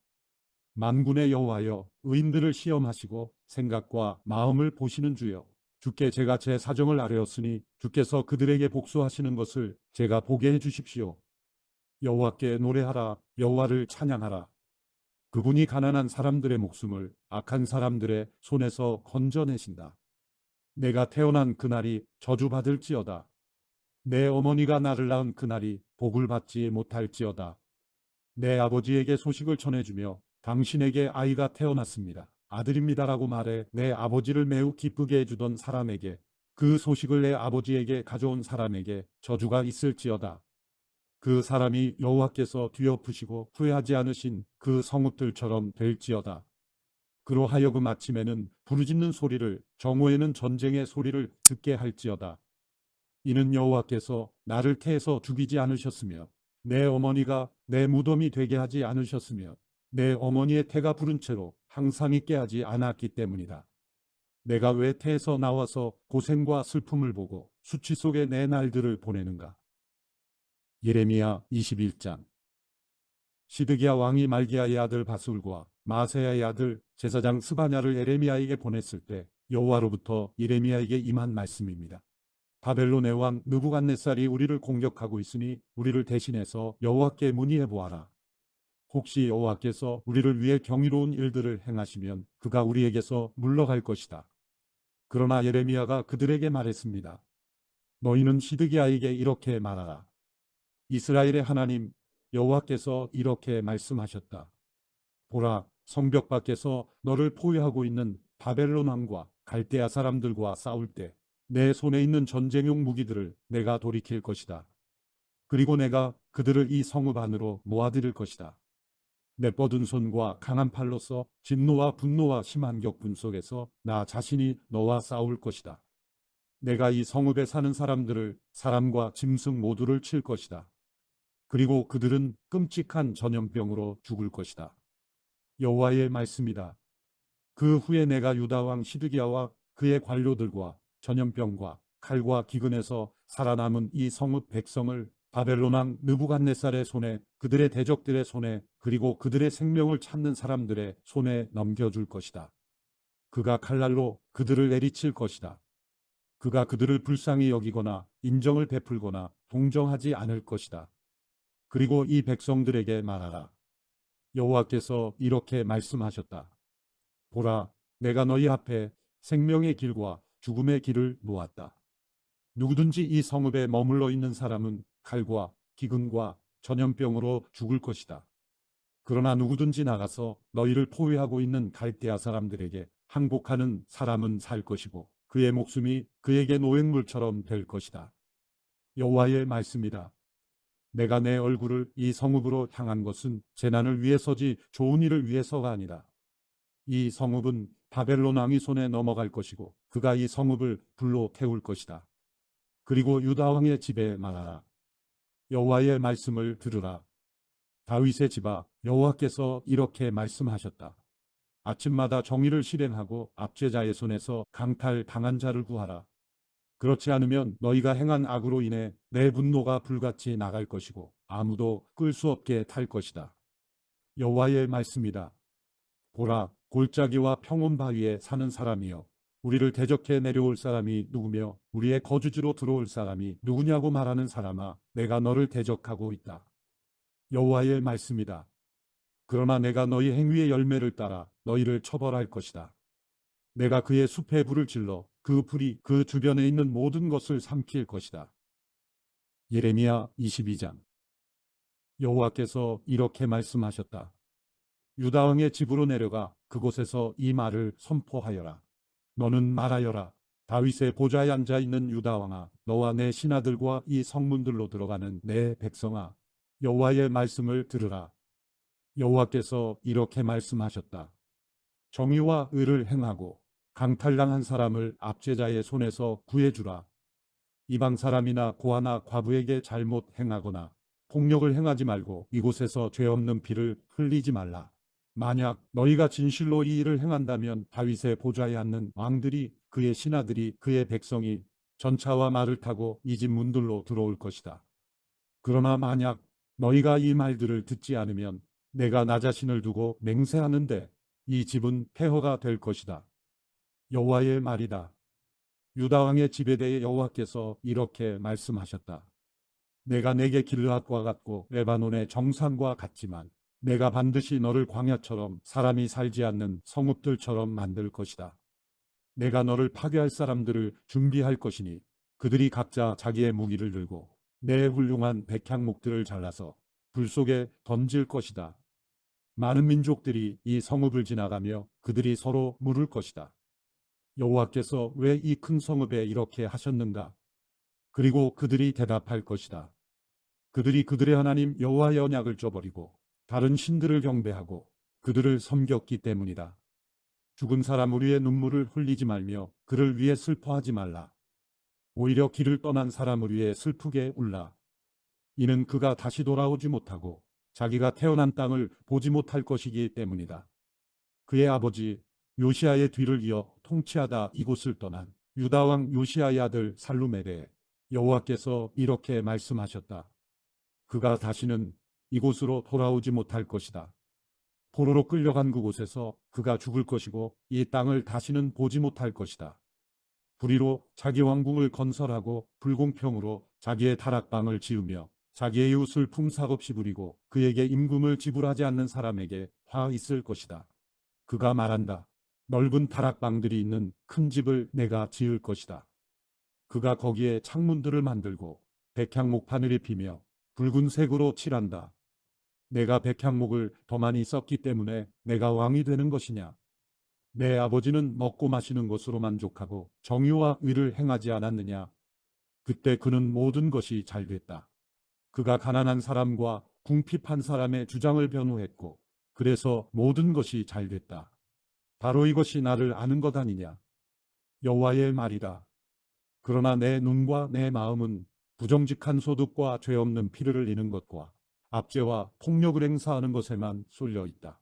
만군의 여호와여, 의인들을 시험하시고 생각과 마음을 보시는 주여, 주께 제가 제 사정을 아뢰었으니 주께서 그들에게 복수하시는 것을 제가 보게 해주십시오. 여호와께 노래하라. 여호와를 찬양하라. 그분이 가난한 사람들의 목숨을 악한 사람들의 손에서 건져내신다. 내가 태어난 그날이 저주받을지어다. 내 어머니가 나를 낳은 그날이 복을 받지 못할지어다. 내 아버지에게 소식을 전해주며 당신에게 아이가 태어났습니다. 아들입니다라고 말해 내 아버지를 매우 기쁘게 해주던 사람에게, 그 소식을 내 아버지에게 가져온 사람에게 저주가 있을지어다. 그 사람이 여호와께서 뒤엎으시고 후회하지 않으신 그 성읍들처럼 될지어다. 그로 하여금 아침에는 부르짖는 소리를, 정오에는 전쟁의 소리를 듣게 할지어다. 이는 여호와께서 나를 태에서 죽이지 않으셨으며 내 어머니가 내 무덤이 되게 하지 않으셨으며 내 어머니의 태가 부른 채로 항상 있게 하지 않았기 때문이다. 내가 왜 태에서 나와서 고생과 슬픔을 보고 수치 속에 내 날들을 보내는가? 예레미야 21장. 시드기야 왕이 말기야의 아들 바술과 마세야의 아들 제사장 스바냐를 예레미야에게 보냈을 때 여호와로부터 예레미야에게 임한 말씀입니다. 바벨론의 왕 느부갓네살이 우리를 공격하고 있으니 우리를 대신해서 여호와께 문의해 보아라. 혹시 여호와께서 우리를 위해 경이로운 일들을 행하시면 그가 우리에게서 물러갈 것이다. 그러나 예레미야가 그들에게 말했습니다. 너희는 시드기야에게 이렇게 말하라. 이스라엘의 하나님 여호와께서 이렇게 말씀하셨다. 보라, 성벽 밖에서 너를 포위하고 있는 바벨론 왕과 갈대아 사람들과 싸울 때 내 손에 있는 전쟁용 무기들을 내가 돌이킬 것이다. 그리고 내가 그들을 이 성읍 안으로 모아들일 것이다. 내 뻗은 손과 강한 팔로서 진노와 분노와 심한 격분 속에서 나 자신이 너와 싸울 것이다. 내가 이 성읍에 사는 사람들을, 사람과 짐승 모두를 칠 것이다. 그리고 그들은 끔찍한 전염병으로 죽을 것이다. 여호와의 말씀이다. 그 후에 내가 유다 왕 시드기야와 그의 관료들과 전염병과 칼과 기근에서 살아남은 이 성읍 백성을 바벨론 왕 느부갓네살의 손에, 그들의 대적들의 손에, 그리고 그들의 생명을 찾는 사람들의 손에 넘겨줄 것이다. 그가 칼날로 그들을 내리칠 것이다. 그가 그들을 불쌍히 여기거나 인정을 베풀거나 동정하지 않을 것이다. 그리고 이 백성들에게 말하라. 여호와께서 이렇게 말씀하셨다. 보라, 내가 너희 앞에 생명의 길과 죽음의 길을 놓았다. 누구든지 이 성읍에 머물러 있는 사람은 칼과 기근과 전염병으로 죽을 것이다. 그러나 누구든지 나가서 너희를 포위하고 있는 갈대아 사람들에게 항복하는 사람은 살 것이고 그의 목숨이 그에게 노획물처럼 될 것이다. 여호와의 말씀이다. 내가 내 얼굴을 이 성읍으로 향한 것은 재난을 위해서지 좋은 일을 위해서가 아니라 이 성읍은 바벨론 왕의 손에 넘어갈 것이고 그가 이 성읍을 불로 태울 것이다. 그리고 유다 왕의 집에 말하라. 여호와의 말씀을 들으라. 다윗의 집아, 여호와께서 이렇게 말씀하셨다. 아침마다 정의를 실행하고 압제자의 손에서 강탈당한 자를 구하라. 그렇지 않으면 너희가 행한 악으로 인해 내 분노가 불같이 나갈 것이고 아무도 끌 수 없게 탈 것이다. 여호와의 말씀이다. 보라, 골짜기와 평온 바위에 사는 사람이여, 우리를 대적해 내려올 사람이 누구며 우리의 거주지로 들어올 사람이 누구냐고 말하는 사람아, 내가 너를 대적하고 있다. 여호와의 말씀이다. 그러나 내가 너희 행위의 열매를 따라 너희를 처벌할 것이다. 내가 그의 숲에 불을 질러 그 불이 그 주변에 있는 모든 것을 삼킬 것이다. 예레미야 22장. 여호와께서 이렇게 말씀하셨다. 유다 왕의 집으로 내려가 그곳에서 이 말을 선포하여라. 너는 말하여라. 다윗의 보좌에 앉아 있는 유다 왕아, 너와 내 신하들과 이 성문들로 들어가는 내 백성아, 여호와의 말씀을 들으라. 여호와께서 이렇게 말씀하셨다. 정의와 의를 행하고 강탈당한 사람을 압제자의 손에서 구해주라. 이방 사람이나 고아나 과부에게 잘못 행하거나 폭력을 행하지 말고 이곳에서 죄 없는 피를 흘리지 말라. 만약 너희가 진실로 이 일을 행한다면 다윗의 보좌에 앉는 왕들이, 그의 신하들이, 그의 백성이 전차와 말을 타고 이 집 문들로 들어올 것이다. 그러나 만약 너희가 이 말들을 듣지 않으면 내가 나 자신을 두고 맹세하는데 이 집은 폐허가 될 것이다. 여호와의 말이다. 유다 왕의 집에 대해 여호와께서 이렇게 말씀하셨다. 내가 내게 길앗과 같고 레바논의 정상과 같지만 내가 반드시 너를 광야처럼 사람이 살지 않는 성읍들처럼 만들 것이다. 내가 너를 파괴할 사람들을 준비할 것이니 그들이 각자 자기의 무기를 들고 내 훌륭한 백향목들을 잘라서 불 속에 던질 것이다. 많은 민족들이 이 성읍을 지나가며 그들이 서로 물을 것이다. 여호와께서 왜 이 큰 성읍에 이렇게 하셨는가? 그리고 그들이 대답할 것이다. 그들이 그들의 하나님 여호와의 언약을 저버리고 다른 신들을 경배하고 그들을 섬겼기 때문이다. 죽은 사람 우리의 눈물을 흘리지 말며 그를 위해 슬퍼하지 말라. 오히려 길을 떠난 사람을 위해 슬프게 울라. 이는 그가 다시 돌아오지 못하고 자기가 태어난 땅을 보지 못할 것이기 때문이다. 그의 아버지 요시아의 뒤를 이어 통치하다 이곳을 떠난 유다 왕 요시아의 아들 살룸에 대해 여호와께서 이렇게 말씀하셨다. 그가 다시는 이곳으로 돌아오지 못할 것이다. 포로로 끌려간 그곳에서 그가 죽을 것이고 이 땅을 다시는 보지 못할 것이다. 불의로 자기 왕궁을 건설하고 불공평으로 자기의 다락방을 지으며 자기의 이웃을 품삯없이 부리고 그에게 임금을 지불하지 않는 사람에게 화 있을 것이다. 그가 말한다. 넓은 다락방들이 있는 큰 집을 내가 지을 것이다. 그가 거기에 창문들을 만들고 백향목 판을 입히며 붉은색으로 칠한다. 내가 백향목을 더 많이 썼기 때문에 내가 왕이 되는 것이냐? 내 아버지는 먹고 마시는 것으로 만족하고 정의와 의를 행하지 않았느냐? 그때 그는 모든 것이 잘 됐다. 그가 가난한 사람과 궁핍한 사람의 주장을 변호했고 그래서 모든 것이 잘 됐다. 바로 이것이 나를 아는 것 아니냐? 여호와의 말이다. 그러나 내 눈과 내 마음은 부정직한 소득과 죄 없는 피를 흘리는 것과 압제와 폭력을 행사하는 것에만 쏠려 있다.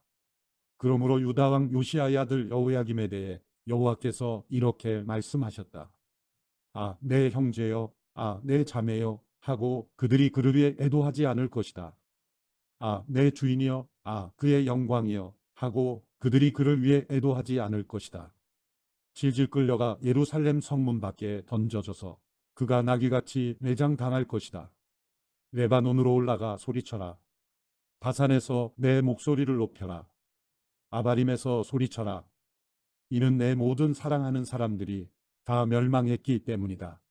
그러므로 유다 왕 요시야의 아들 여호야김에 대해 여호와께서 이렇게 말씀하셨다. 아, 내 형제여, 아, 내 자매여 하고 그들이 그를 위해 애도하지 않을 것이다. 아, 내 주인이여, 아, 그의 영광이여 하고 그들이 그를 위해 애도하지 않을 것이다. 질질 끌려가 예루살렘 성문 밖에 던져져서 그가 나귀같이 매장당할 것이다. 레바논으로 올라가 소리쳐라. 바산에서 내 목소리를 높여라. 아바림에서 소리쳐라. 이는 내 모든 사랑하는 사람들이 다 멸망했기 때문이다.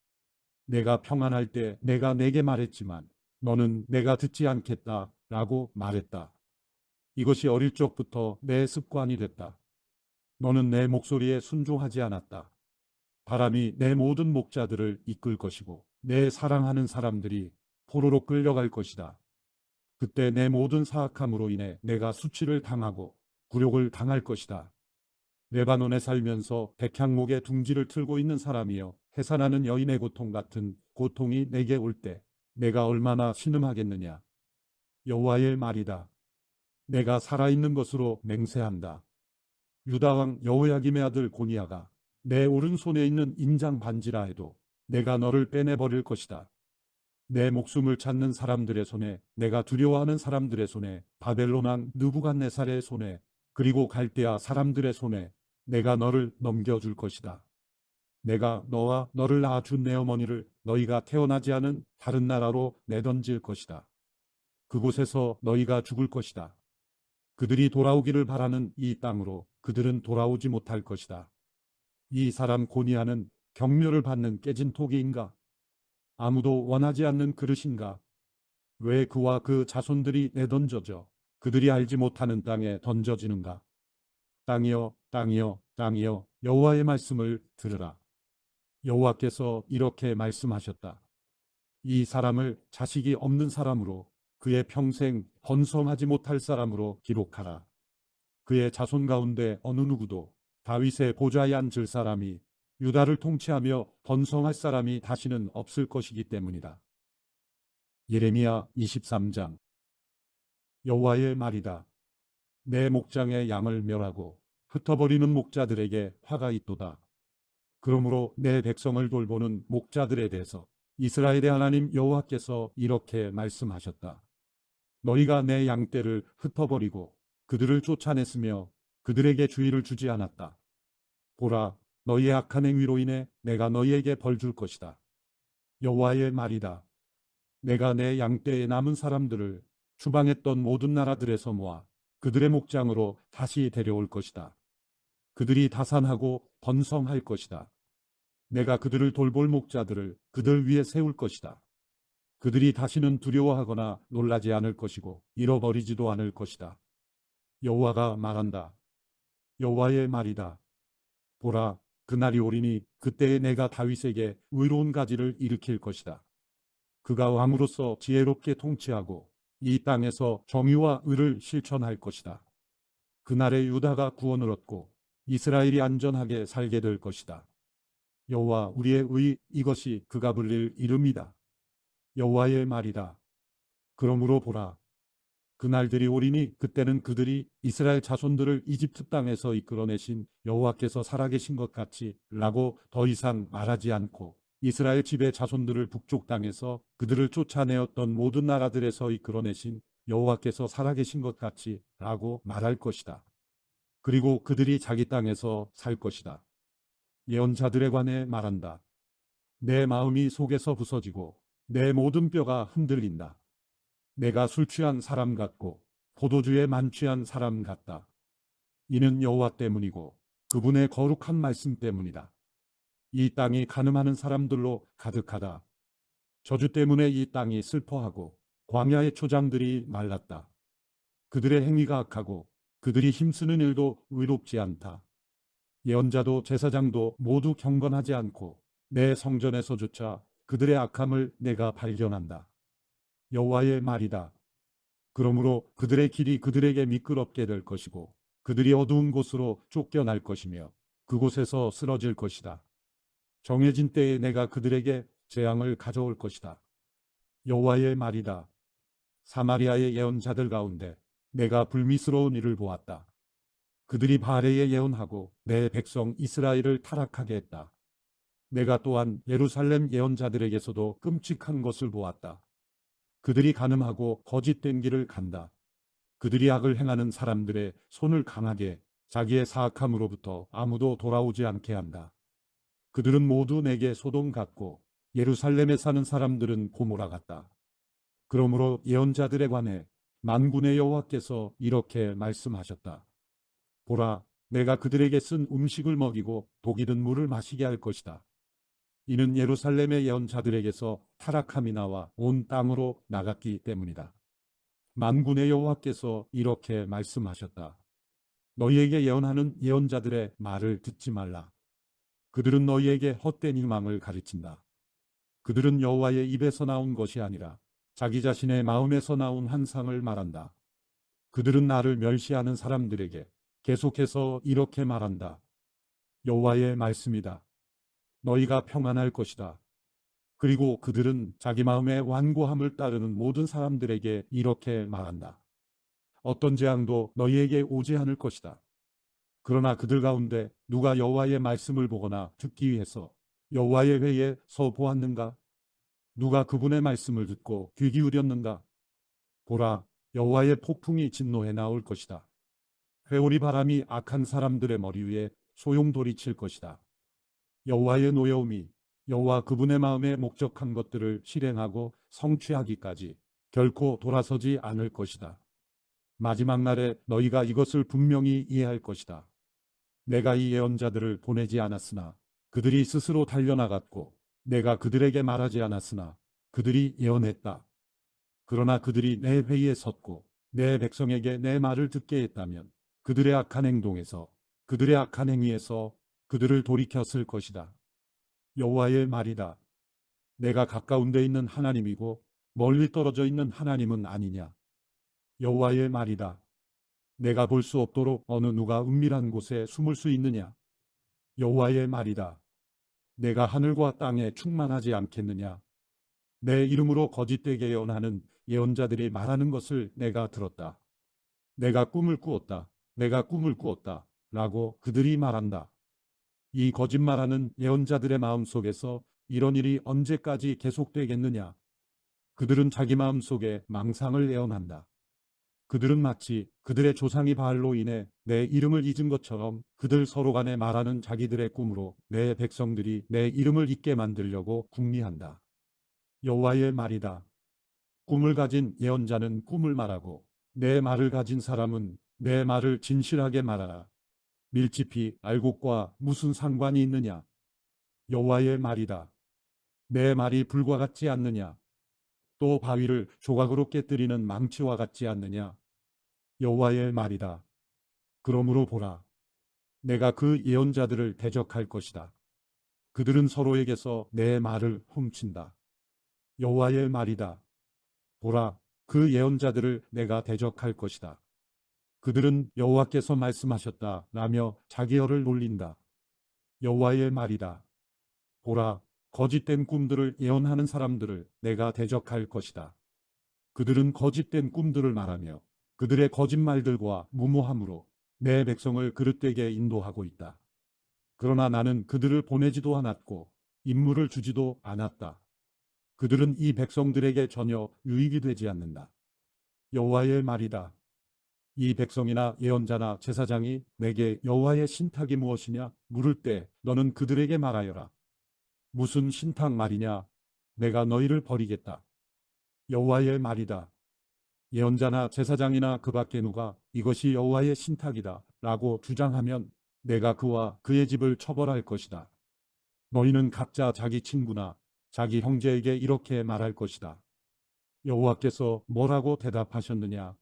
내가 평안할 때 내가 내게 말했지만 너는 내가 듣지 않겠다 라고 말했다. 이것이 어릴 적부터 내 습관이 됐다. 너는 내 목소리에 순종하지 않았다. 바람이 내 모든 목자들을 이끌 것이고 내 사랑하는 사람들이 포로로 끌려갈 것이다. 그때 내 모든 사악함으로 인해 내가 수치를 당하고 굴욕을 당할 것이다. 레바논에 살면서 백향목의 둥지를 틀고 있는 사람이여 해산하는 여인의 고통 같은 고통이 내게 올 때 내가 얼마나 신음하겠느냐. 여호와의 말이다. 내가 살아있는 것으로 맹세한다. 유다 왕 여호야김의 아들 고니야가 내 오른손에 있는 인장 반지라 해도 내가 너를 빼내버릴 것이다. 내 목숨을 찾는 사람들의 손에, 내가 두려워하는 사람들의 손에, 바벨론 왕 느부갓네살의 손에, 그리고 갈대아 사람들의 손에 내가 너를 넘겨줄 것이다. 내가 너와 너를 낳아준 내 어머니를 너희가 태어나지 않은 다른 나라로 내던질 것이다. 그곳에서 너희가 죽을 것이다. 그들이 돌아오기를 바라는 이 땅으로 그들은 돌아오지 못할 것이다. 이 사람 고니아는 경멸을 받는 깨진 토기인가? 아무도 원하지 않는 그릇인가? 왜 그와 그 자손들이 내던져져 그들이 알지 못하는 땅에 던져지는가? 땅이여, 땅이여, 땅이여, 여호와의 말씀을 들으라. 여호와께서 이렇게 말씀하셨다. 이 사람을 자식이 없는 사람으로 그의 평생 번성하지 못할 사람으로 기록하라. 그의 자손 가운데 어느 누구도 다윗의 보좌에 앉을 사람이 유다를 통치하며 번성할 사람이 다시는 없을 것이기 때문이다. 예레미야 23장. 여호와의 말이다. 내 목장의 양을 멸하고 흩어버리는 목자들에게 화가 있도다. 그러므로 내 백성을 돌보는 목자들에 대해서 이스라엘의 하나님 여호와께서 이렇게 말씀하셨다. 너희가 내 양떼를 흩어버리고 그들을 쫓아냈으며 그들에게 주의를 주지 않았다. 보라, 너희의 악한 행위로 인해 내가 너희에게 벌 줄 것이다. 여호와의 말이다. 내가 내 양떼에 남은 사람들을 추방했던 모든 나라들에서 모아 그들의 목장으로 다시 데려올 것이다. 그들이 다산하고 번성할 것이다. 내가 그들을 돌볼 목자들을 그들 위에 세울 것이다. 그들이 다시는 두려워하거나 놀라지 않을 것이고 잃어버리지도 않을 것이다. 여호와가 말한다. 여호와의 말이다. 보라, 그날이 오리니 그때에 내가 다윗에게 의로운 가지를 일으킬 것이다. 그가 왕으로서 지혜롭게 통치하고 이 땅에서 정의와 의를 실천할 것이다. 그날에 유다가 구원을 얻고 이스라엘이 안전하게 살게 될 것이다. 여호와 우리의 의, 이것이 그가 불릴 이름이다. 여호와의 말이다. 그러므로 보라, 그날들이 오리니 그때는 그들이 이스라엘 자손들을 이집트 땅에서 이끌어내신 여호와께서 살아계신 것 같이 라고 더 이상 말하지 않고 이스라엘 집의 자손들을 북쪽 땅에서 그들을 쫓아내었던 모든 나라들에서 이끌어내신 여호와께서 살아계신 것 같이 라고 말할 것이다. 그리고 그들이 자기 땅에서 살 것이다. 예언자들에 관해 말한다. 내 마음이 속에서 부서지고 내 모든 뼈가 흔들린다. 내가 술 취한 사람 같고 포도주에 만취한 사람 같다. 이는 여호와 때문이고 그분의 거룩한 말씀 때문이다. 이 땅이 간음하는 사람들로 가득하다. 저주 때문에 이 땅이 슬퍼하고 광야의 초장들이 말랐다. 그들의 행위가 악하고 그들이 힘쓰는 일도 의롭지 않다. 예언자도 제사장도 모두 경건하지 않고 내 성전에서조차 그들의 악함을 내가 발견한다. 여호와의 말이다. 그러므로 그들의 길이 그들에게 미끄럽게 될 것이고 그들이 어두운 곳으로 쫓겨날 것이며 그곳에서 쓰러질 것이다. 정해진 때에 내가 그들에게 재앙을 가져올 것이다. 여호와의 말이다. 사마리아의 예언자들 가운데 내가 불미스러운 일을 보았다. 그들이 바알에 예언하고 내 백성 이스라엘을 타락하게 했다. 내가 또한 예루살렘 예언자들에게서도 끔찍한 것을 보았다. 그들이 간음하고 거짓된 길을 간다. 그들이 악을 행하는 사람들의 손을 강하게 자기의 사악함으로부터 아무도 돌아오지 않게 한다. 그들은 모두 내게 소돔 같고 예루살렘에 사는 사람들은 고모라 같다. 그러므로 예언자들에 관해 만군의 여호와께서 이렇게 말씀하셨다. 보라, 내가 그들에게 쓴 음식을 먹이고 독이 든 물을 마시게 할 것이다. 이는 예루살렘의 예언자들에게서 타락함이 나와 온 땅으로 나갔기 때문이다. 만군의 여호와께서 이렇게 말씀하셨다. 너희에게 예언하는 예언자들의 말을 듣지 말라. 그들은 너희에게 헛된 희망을 가르친다. 그들은 여호와의 입에서 나온 것이 아니라 자기 자신의 마음에서 나온 환상을 말한다. 그들은 나를 멸시하는 사람들에게 계속해서 이렇게 말한다. 여호와의 말씀이다. 너희가 평안할 것이다. 그리고 그들은 자기 마음의 완고함을 따르는 모든 사람들에게 이렇게 말한다. 어떤 재앙도 너희에게 오지 않을 것이다. 그러나 그들 가운데 누가 여호와의 말씀을 보거나 듣기 위해서 여호와의 회에 서 보았는가? 누가 그분의 말씀을 듣고 귀 기울였는가? 보라, 여호와의 폭풍이 진노해 나올 것이다. 회오리 바람이 악한 사람들의 머리 위에 소용돌이칠 것이다. 여호와의 노여움이 여호와 그분의 마음에 목적한 것들을 실행하고 성취하기까지 결코 돌아서지 않을 것이다. 마지막 날에 너희가 이것을 분명히 이해할 것이다. 내가 이 예언자들을 보내지 않았으나 그들이 스스로 달려나갔고 내가 그들에게 말하지 않았으나 그들이 예언했다. 그러나 그들이 내 회의에 섰고 내 백성에게 내 말을 듣게 했다면 그들의 악한 행동에서 그들의 악한 행위에서 그들을 돌이켰을 것이다. 여호와의 말이다. 내가 가까운 데 있는 하나님이고 멀리 떨어져 있는 하나님은 아니냐. 여호와의 말이다. 내가 볼 수 없도록 어느 누가 은밀한 곳에 숨을 수 있느냐. 여호와의 말이다. 내가 하늘과 땅에 충만하지 않겠느냐. 내 이름으로 거짓되게 예언하는 예언자들이 말하는 것을 내가 들었다. 내가 꿈을 꾸었다. 내가 꿈을 꾸었다. 라고 그들이 말한다. 이 거짓말하는 예언자들의 마음속에서 이런 일이 언제까지 계속되겠느냐. 그들은 자기 마음속에 망상을 예언한다. 그들은 마치 그들의 조상이 바알로 인해 내 이름을 잊은 것처럼 그들 서로 간에 말하는 자기들의 꿈으로 내 백성들이 내 이름을 잊게 만들려고 궁리한다. 여호와의 말이다. 꿈을 가진 예언자는 꿈을 말하고 내 말을 가진 사람은 내 말을 진실하게 말하라. 밀짚이 알곡과 무슨 상관이 있느냐? 여호와의 말이다. 내 말이 불과 같지 않느냐? 또 바위를 조각으로 깨뜨리는 망치와 같지 않느냐? 여호와의 말이다. 그러므로 보라. 내가 그 예언자들을 대적할 것이다. 그들은 서로에게서 내 말을 훔친다. 여호와의 말이다. 보라, 그 예언자들을 내가 대적할 것이다. 그들은 여호와께서 말씀하셨다 라며 자기 혀를 놀린다. 여호와의 말이다. 보라, 거짓된 꿈들을 예언하는 사람들을 내가 대적할 것이다. 그들은 거짓된 꿈들을 말하며 그들의 거짓말들과 무모함으로 내 백성을 그릇되게 인도하고 있다. 그러나 나는 그들을 보내지도 않았고 임무를 주지도 않았다. 그들은 이 백성들에게 전혀 유익이 되지 않는다. 여호와의 말이다. 이 백성이나 예언자나 제사장이 내게 여호와의 신탁이 무엇이냐 물을 때 너는 그들에게 말하여라. 무슨 신탁 말이냐? 내가 너희를 버리겠다. 여호와의 말이다. 예언자나 제사장이나 그 밖에 누가 이것이 여호와의 신탁이다 라고 주장하면 내가 그와 그의 집을 처벌할 것이다. 너희는 각자 자기 친구나 자기 형제에게 이렇게 말할 것이다. 여호와께서 뭐라고 대답하셨느냐?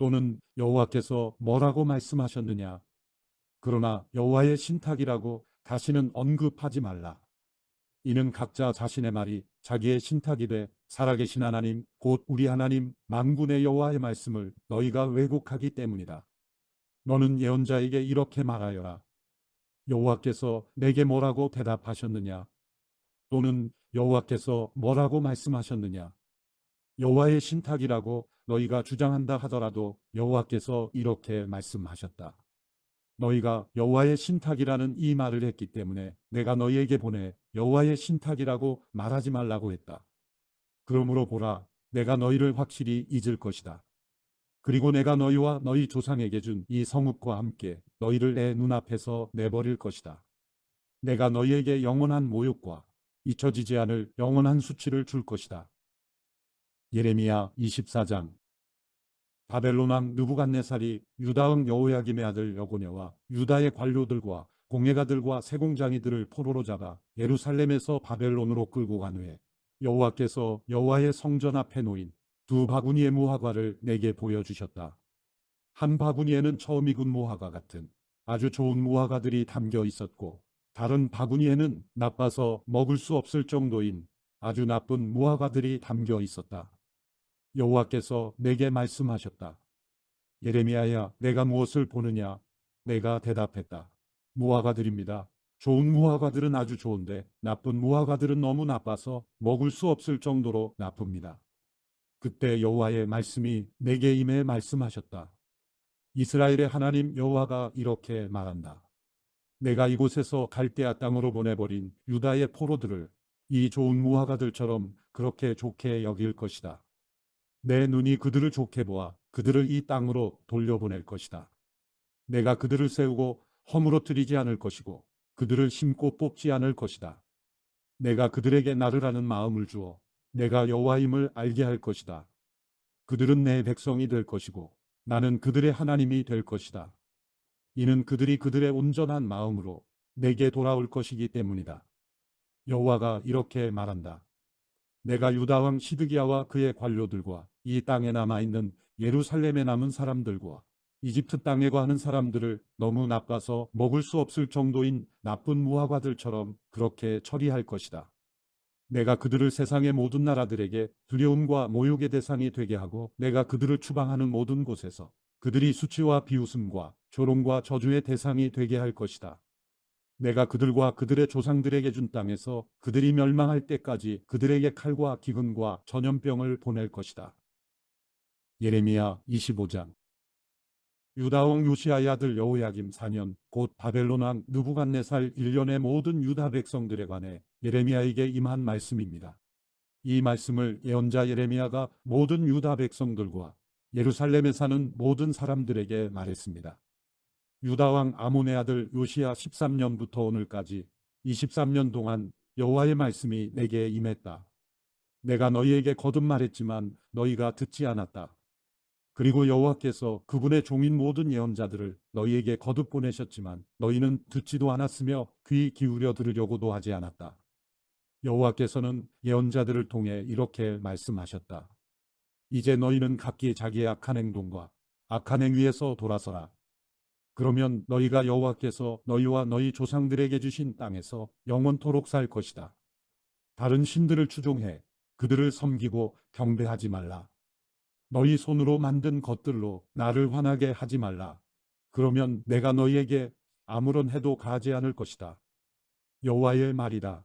또는 여호와께서 뭐라고 말씀하셨느냐. 그러나 여호와의 신탁이라고 다시는 언급하지 말라. 이는 각자 자신의 말이 자기의 신탁이 돼 살아계신 하나님 곧 우리 하나님 만군의 여호와의 말씀을 너희가 왜곡하기 때문이다. 너는 예언자에게 이렇게 말하여라. 여호와께서 내게 뭐라고 대답하셨느냐. 또는 여호와께서 뭐라고 말씀하셨느냐. 여호와의 신탁이라고 너희가 주장한다 하더라도 여호와께서 이렇게 말씀하셨다. 너희가 여호와의 신탁이라는 이 말을 했기 때문에 내가 너희에게 보내 여호와의 신탁이라고 말하지 말라고 했다. 그러므로 보라, 내가 너희를 확실히 잊을 것이다. 그리고 내가 너희와 너희 조상에게 준 이 성읍과 함께 너희를 내 눈앞에서 내버릴 것이다. 내가 너희에게 영원한 모욕과 잊혀지지 않을 영원한 수치를 줄 것이다. 예레미야 24장. 바벨론 왕 느부갓네살이 유다 왕 여호야김의 아들 여고냐와 유다의 관료들과 공예가들과 세공장이들을 포로로 잡아 예루살렘에서 바벨론으로 끌고 간 후에 여호와께서 여호와의 성전 앞에 놓인 두 바구니의 무화과를 내게 보여주셨다. 한 바구니에는 처음 익은 무화과 같은 아주 좋은 무화과들이 담겨 있었고, 다른 바구니에는 나빠서 먹을 수 없을 정도인 아주 나쁜 무화과들이 담겨 있었다. 여호와께서 내게 말씀하셨다. 예레미야야, 내가 무엇을 보느냐? 내가 대답했다. 무화과들입니다. 좋은 무화과들은 아주 좋은데 나쁜 무화과들은 너무 나빠서 먹을 수 없을 정도로 나쁩니다. 그때 여호와의 말씀이 내게 임해 말씀하셨다. 이스라엘의 하나님 여호와가 이렇게 말한다. 내가 이곳에서 갈대아 땅으로 보내버린 유다의 포로들을 이 좋은 무화과들처럼 그렇게 좋게 여길 것이다. 내 눈이 그들을 좋게 보아 그들을 이 땅으로 돌려보낼 것이다. 내가 그들을 세우고 허물어뜨리지 않을 것이고 그들을 심고 뽑지 않을 것이다. 내가 그들에게 나를 아는 마음을 주어 내가 여호와임을 알게 할 것이다. 그들은 내 백성이 될 것이고 나는 그들의 하나님이 될 것이다. 이는 그들이 그들의 온전한 마음으로 내게 돌아올 것이기 때문이다. 여호와가 이렇게 말한다. 내가 유다 왕 시드기야와 그의 관료들과 이 땅에 남아있는 예루살렘에 남은 사람들과 이집트 땅에 가는 사람들을 너무 나빠서 먹을 수 없을 정도인 나쁜 무화과들처럼 그렇게 처리할 것이다. 내가 그들을 세상의 모든 나라들에게 두려움과 모욕의 대상이 되게 하고 내가 그들을 추방하는 모든 곳에서 그들이 수치와 비웃음과 조롱과 저주의 대상이 되게 할 것이다. 내가 그들과 그들의 조상들에게 준 땅에서 그들이 멸망할 때까지 그들에게 칼과 기근과 전염병을 보낼 것이다. 예레미야 25장. 유다 왕 요시야의 아들 여호야김 4년 곧 바벨론 왕 느부갓네살 1년의 모든 유다 백성들에 관해 예레미야에게 임한 말씀입니다. 이 말씀을 예언자 예레미야가 모든 유다 백성들과 예루살렘에 사는 모든 사람들에게 말했습니다. 유다 왕 아몬의 아들 요시야 13년부터 오늘까지 23년 동안 여호와의 말씀이 내게 임했다. 내가 너희에게 거듭 말했지만 너희가 듣지 않았다. 그리고 여호와께서 그분의 종인 모든 예언자들을 너희에게 거듭 보내셨지만 너희는 듣지도 않았으며 귀 기울여 들으려고도 하지 않았다. 여호와께서는 예언자들을 통해 이렇게 말씀하셨다. 이제 너희는 각기 자기의 악한 행동과 악한 행위에서 돌아서라. 그러면 너희가 여호와께서 너희와 너희 조상들에게 주신 땅에서 영원토록 살 것이다. 다른 신들을 추종해 그들을 섬기고 경배하지 말라. 너희 손으로 만든 것들로 나를 화나게 하지 말라. 그러면 내가 너희에게 아무런 해도 가하지 않을 것이다. 여호와의 말이다.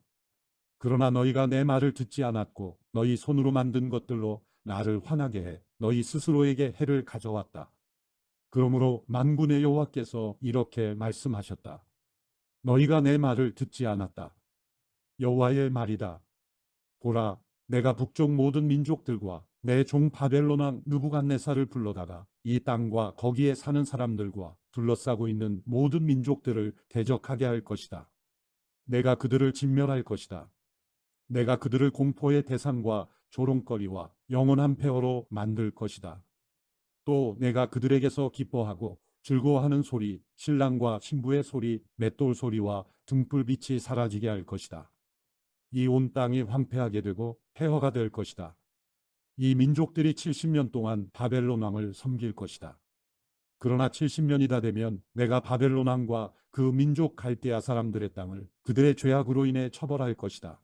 그러나 너희가 내 말을 듣지 않았고 너희 손으로 만든 것들로 나를 화나게 해 너희 스스로에게 해를 가져왔다. 그러므로 만군의 여호와께서 이렇게 말씀하셨다. 너희가 내 말을 듣지 않았다. 여호와의 말이다. 보라, 내가 북쪽 모든 민족들과 내 종 바벨론 왕 느부갓네살을 불러다가 이 땅과 거기에 사는 사람들과 둘러싸고 있는 모든 민족들을 대적하게 할 것이다. 내가 그들을 진멸할 것이다. 내가 그들을 공포의 대상과 조롱거리와 영원한 폐허로 만들 것이다. 또 내가 그들에게서 기뻐하고 즐거워하는 소리, 신랑과 신부의 소리, 맷돌 소리와 등불빛이 사라지게 할 것이다. 이 온 땅이 황폐하게 되고 폐허가 될 것이다. 이 민족들이 70년 동안 바벨론 왕을 섬길 것이다. 그러나 70년이 다 되면 내가 바벨론 왕과 그 민족 갈대아 사람들의 땅을 그들의 죄악으로 인해 처벌할 것이다.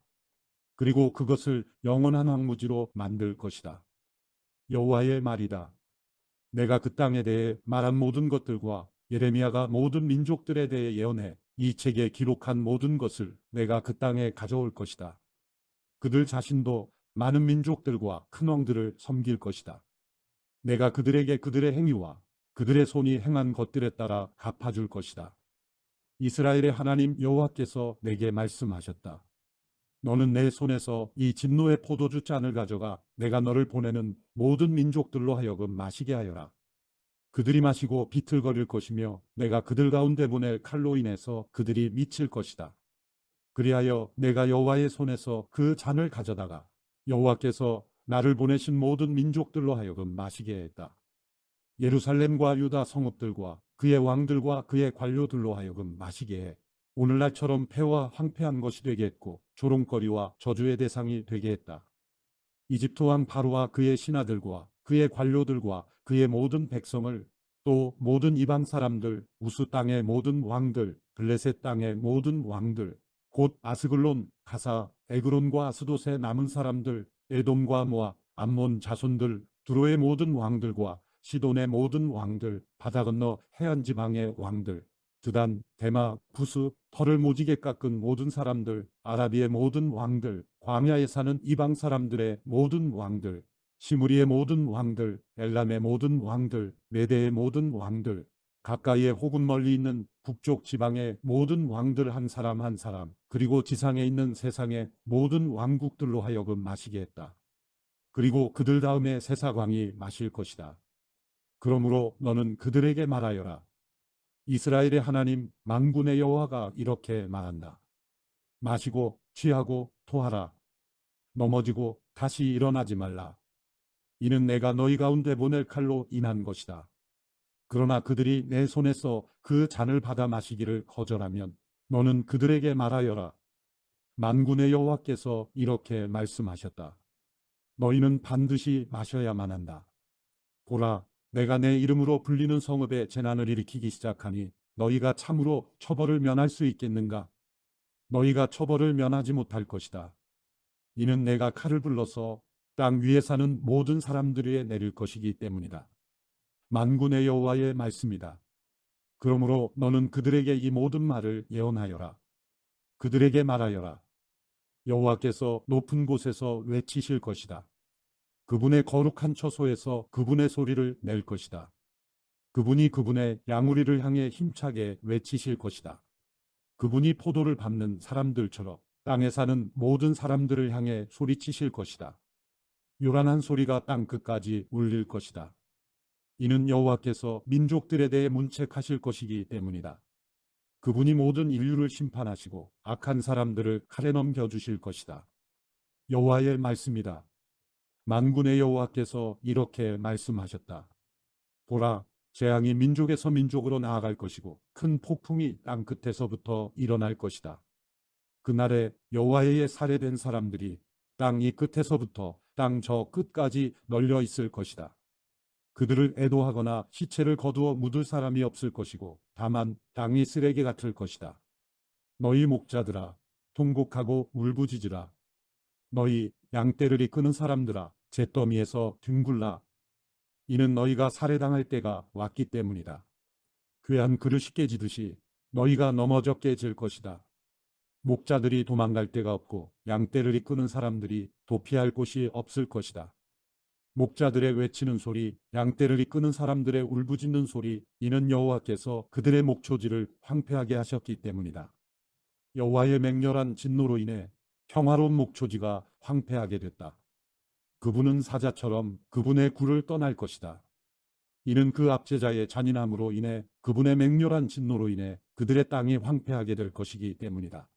그리고 그것을 영원한 황무지로 만들 것이다. 여호와의 말이다. 내가 그 땅에 대해 말한 모든 것들과 예레미야가 모든 민족들에 대해 예언해 이 책에 기록한 모든 것을 내가 그 땅에 가져올 것이다. 그들 자신도 많은 민족들과 큰 왕들을 섬길 것이다. 내가 그들에게 그들의 행위와 그들의 손이 행한 것들에 따라 갚아줄 것이다. 이스라엘의 하나님 여호와께서 내게 말씀하셨다. 너는 내 손에서 이 진노의 포도주 잔을 가져가 내가 너를 보내는 모든 민족들로 하여금 마시게 하여라. 그들이 마시고 비틀거릴 것이며 내가 그들 가운데 보낼 칼로 인해서 그들이 미칠 것이다. 그리하여 내가 여호와의 손에서 그 잔을 가져다가 여호와께서 나를 보내신 모든 민족들로 하여금 마시게 했다. 예루살렘과 유다 성읍들과 그의 왕들과 그의 관료들로 하여금 마시게 해 오늘날처럼 폐와 황폐한 것이 되게 했고 조롱거리와 저주의 대상이 되게 했다. 이집트 왕 바로와 그의 신하들과 그의 관료들과 그의 모든 백성을 또 모든 이방 사람들, 우스 땅의 모든 왕들, 블레셋 땅의 모든 왕들, 곧 아스글론, 가사, 에그론과 아스돗의 남은 사람들, 에돔과 모압, 암몬 자손들, 두로의 모든 왕들과 시돈의 모든 왕들, 바다 건너 해안 지방의 왕들, 드단, 데마, 부스, 털을 모지게 깎은 모든 사람들, 아라비의 모든 왕들, 광야에 사는 이방 사람들의 모든 왕들, 시무리의 모든 왕들, 엘람의 모든 왕들, 메대의 모든 왕들, 가까이에 혹은 멀리 있는 북쪽 지방의 모든 왕들 한 사람 한 사람, 그리고 지상에 있는 세상의 모든 왕국들로 하여금 마시게 했다. 그리고 그들 다음에 세사광이 마실 것이다. 그러므로 너는 그들에게 말하여라. 이스라엘의 하나님 만군의 여호와가 이렇게 말한다. 마시고 취하고 토하라. 넘어지고 다시 일어나지 말라. 이는 내가 너희 가운데 보낼 칼로 인한 것이다. 그러나 그들이 내 손에서 그 잔을 받아 마시기를 거절하면 너는 그들에게 말하여라. 만군의 여호와께서 이렇게 말씀하셨다. 너희는 반드시 마셔야만 한다. 보라, 내가 내 이름으로 불리는 성읍에 재난을 일으키기 시작하니 너희가 참으로 처벌을 면할 수 있겠는가? 너희가 처벌을 면하지 못할 것이다. 이는 내가 칼을 불러서 땅 위에 사는 모든 사람들 위에 내릴 것이기 때문이다. 만군의 여호와의 말씀이다. 그러므로 너는 그들에게 이 모든 말을 예언하여라. 그들에게 말하여라. 여호와께서 높은 곳에서 외치실 것이다. 그분의 거룩한 처소에서 그분의 소리를 낼 것이다. 그분이 그분의 양우리를 향해 힘차게 외치실 것이다. 그분이 포도를 밟는 사람들처럼 땅에 사는 모든 사람들을 향해 소리치실 것이다. 요란한 소리가 땅 끝까지 울릴 것이다. 이는 여호와께서 민족들에 대해 문책하실 것이기 때문이다. 그분이 모든 인류를 심판하시고 악한 사람들을 칼에 넘겨주실 것이다. 여호와의 말씀이다. 만군의 여호와께서 이렇게 말씀하셨다. 보라, 재앙이 민족에서 민족으로 나아갈 것이고 큰 폭풍이 땅 끝에서부터 일어날 것이다. 그날에 여호와의 살해된 사람들이 땅 이 끝에서부터 땅 저 끝까지 널려 있을 것이다. 그들을 애도하거나 시체를 거두어 묻을 사람이 없을 것이고 다만 땅이 쓰레기 같을 것이다. 너희 목자들아, 통곡하고 울부짖으라. 너희 양떼를 이끄는 사람들아, 잿더미에서 뒹굴라. 이는 너희가 살해당할 때가 왔기 때문이다. 괴한 그릇이 깨지듯이 너희가 넘어져 깨질 것이다. 목자들이 도망갈 데가 없고 양떼를 이끄는 사람들이 도피할 곳이 없을 것이다. 목자들의 외치는 소리, 양떼를 이끄는 사람들의 울부짖는 소리, 이는 여호와께서 그들의 목초지를 황폐하게 하셨기 때문이다. 여호와의 맹렬한 진노로 인해 평화로운 목초지가 황폐하게 됐다. 그분은 사자처럼 그분의 굴을 떠날 것이다. 이는 그 압제자의 잔인함으로 인해 그분의 맹렬한 진노로 인해 그들의 땅이 황폐하게 될 것이기 때문이다.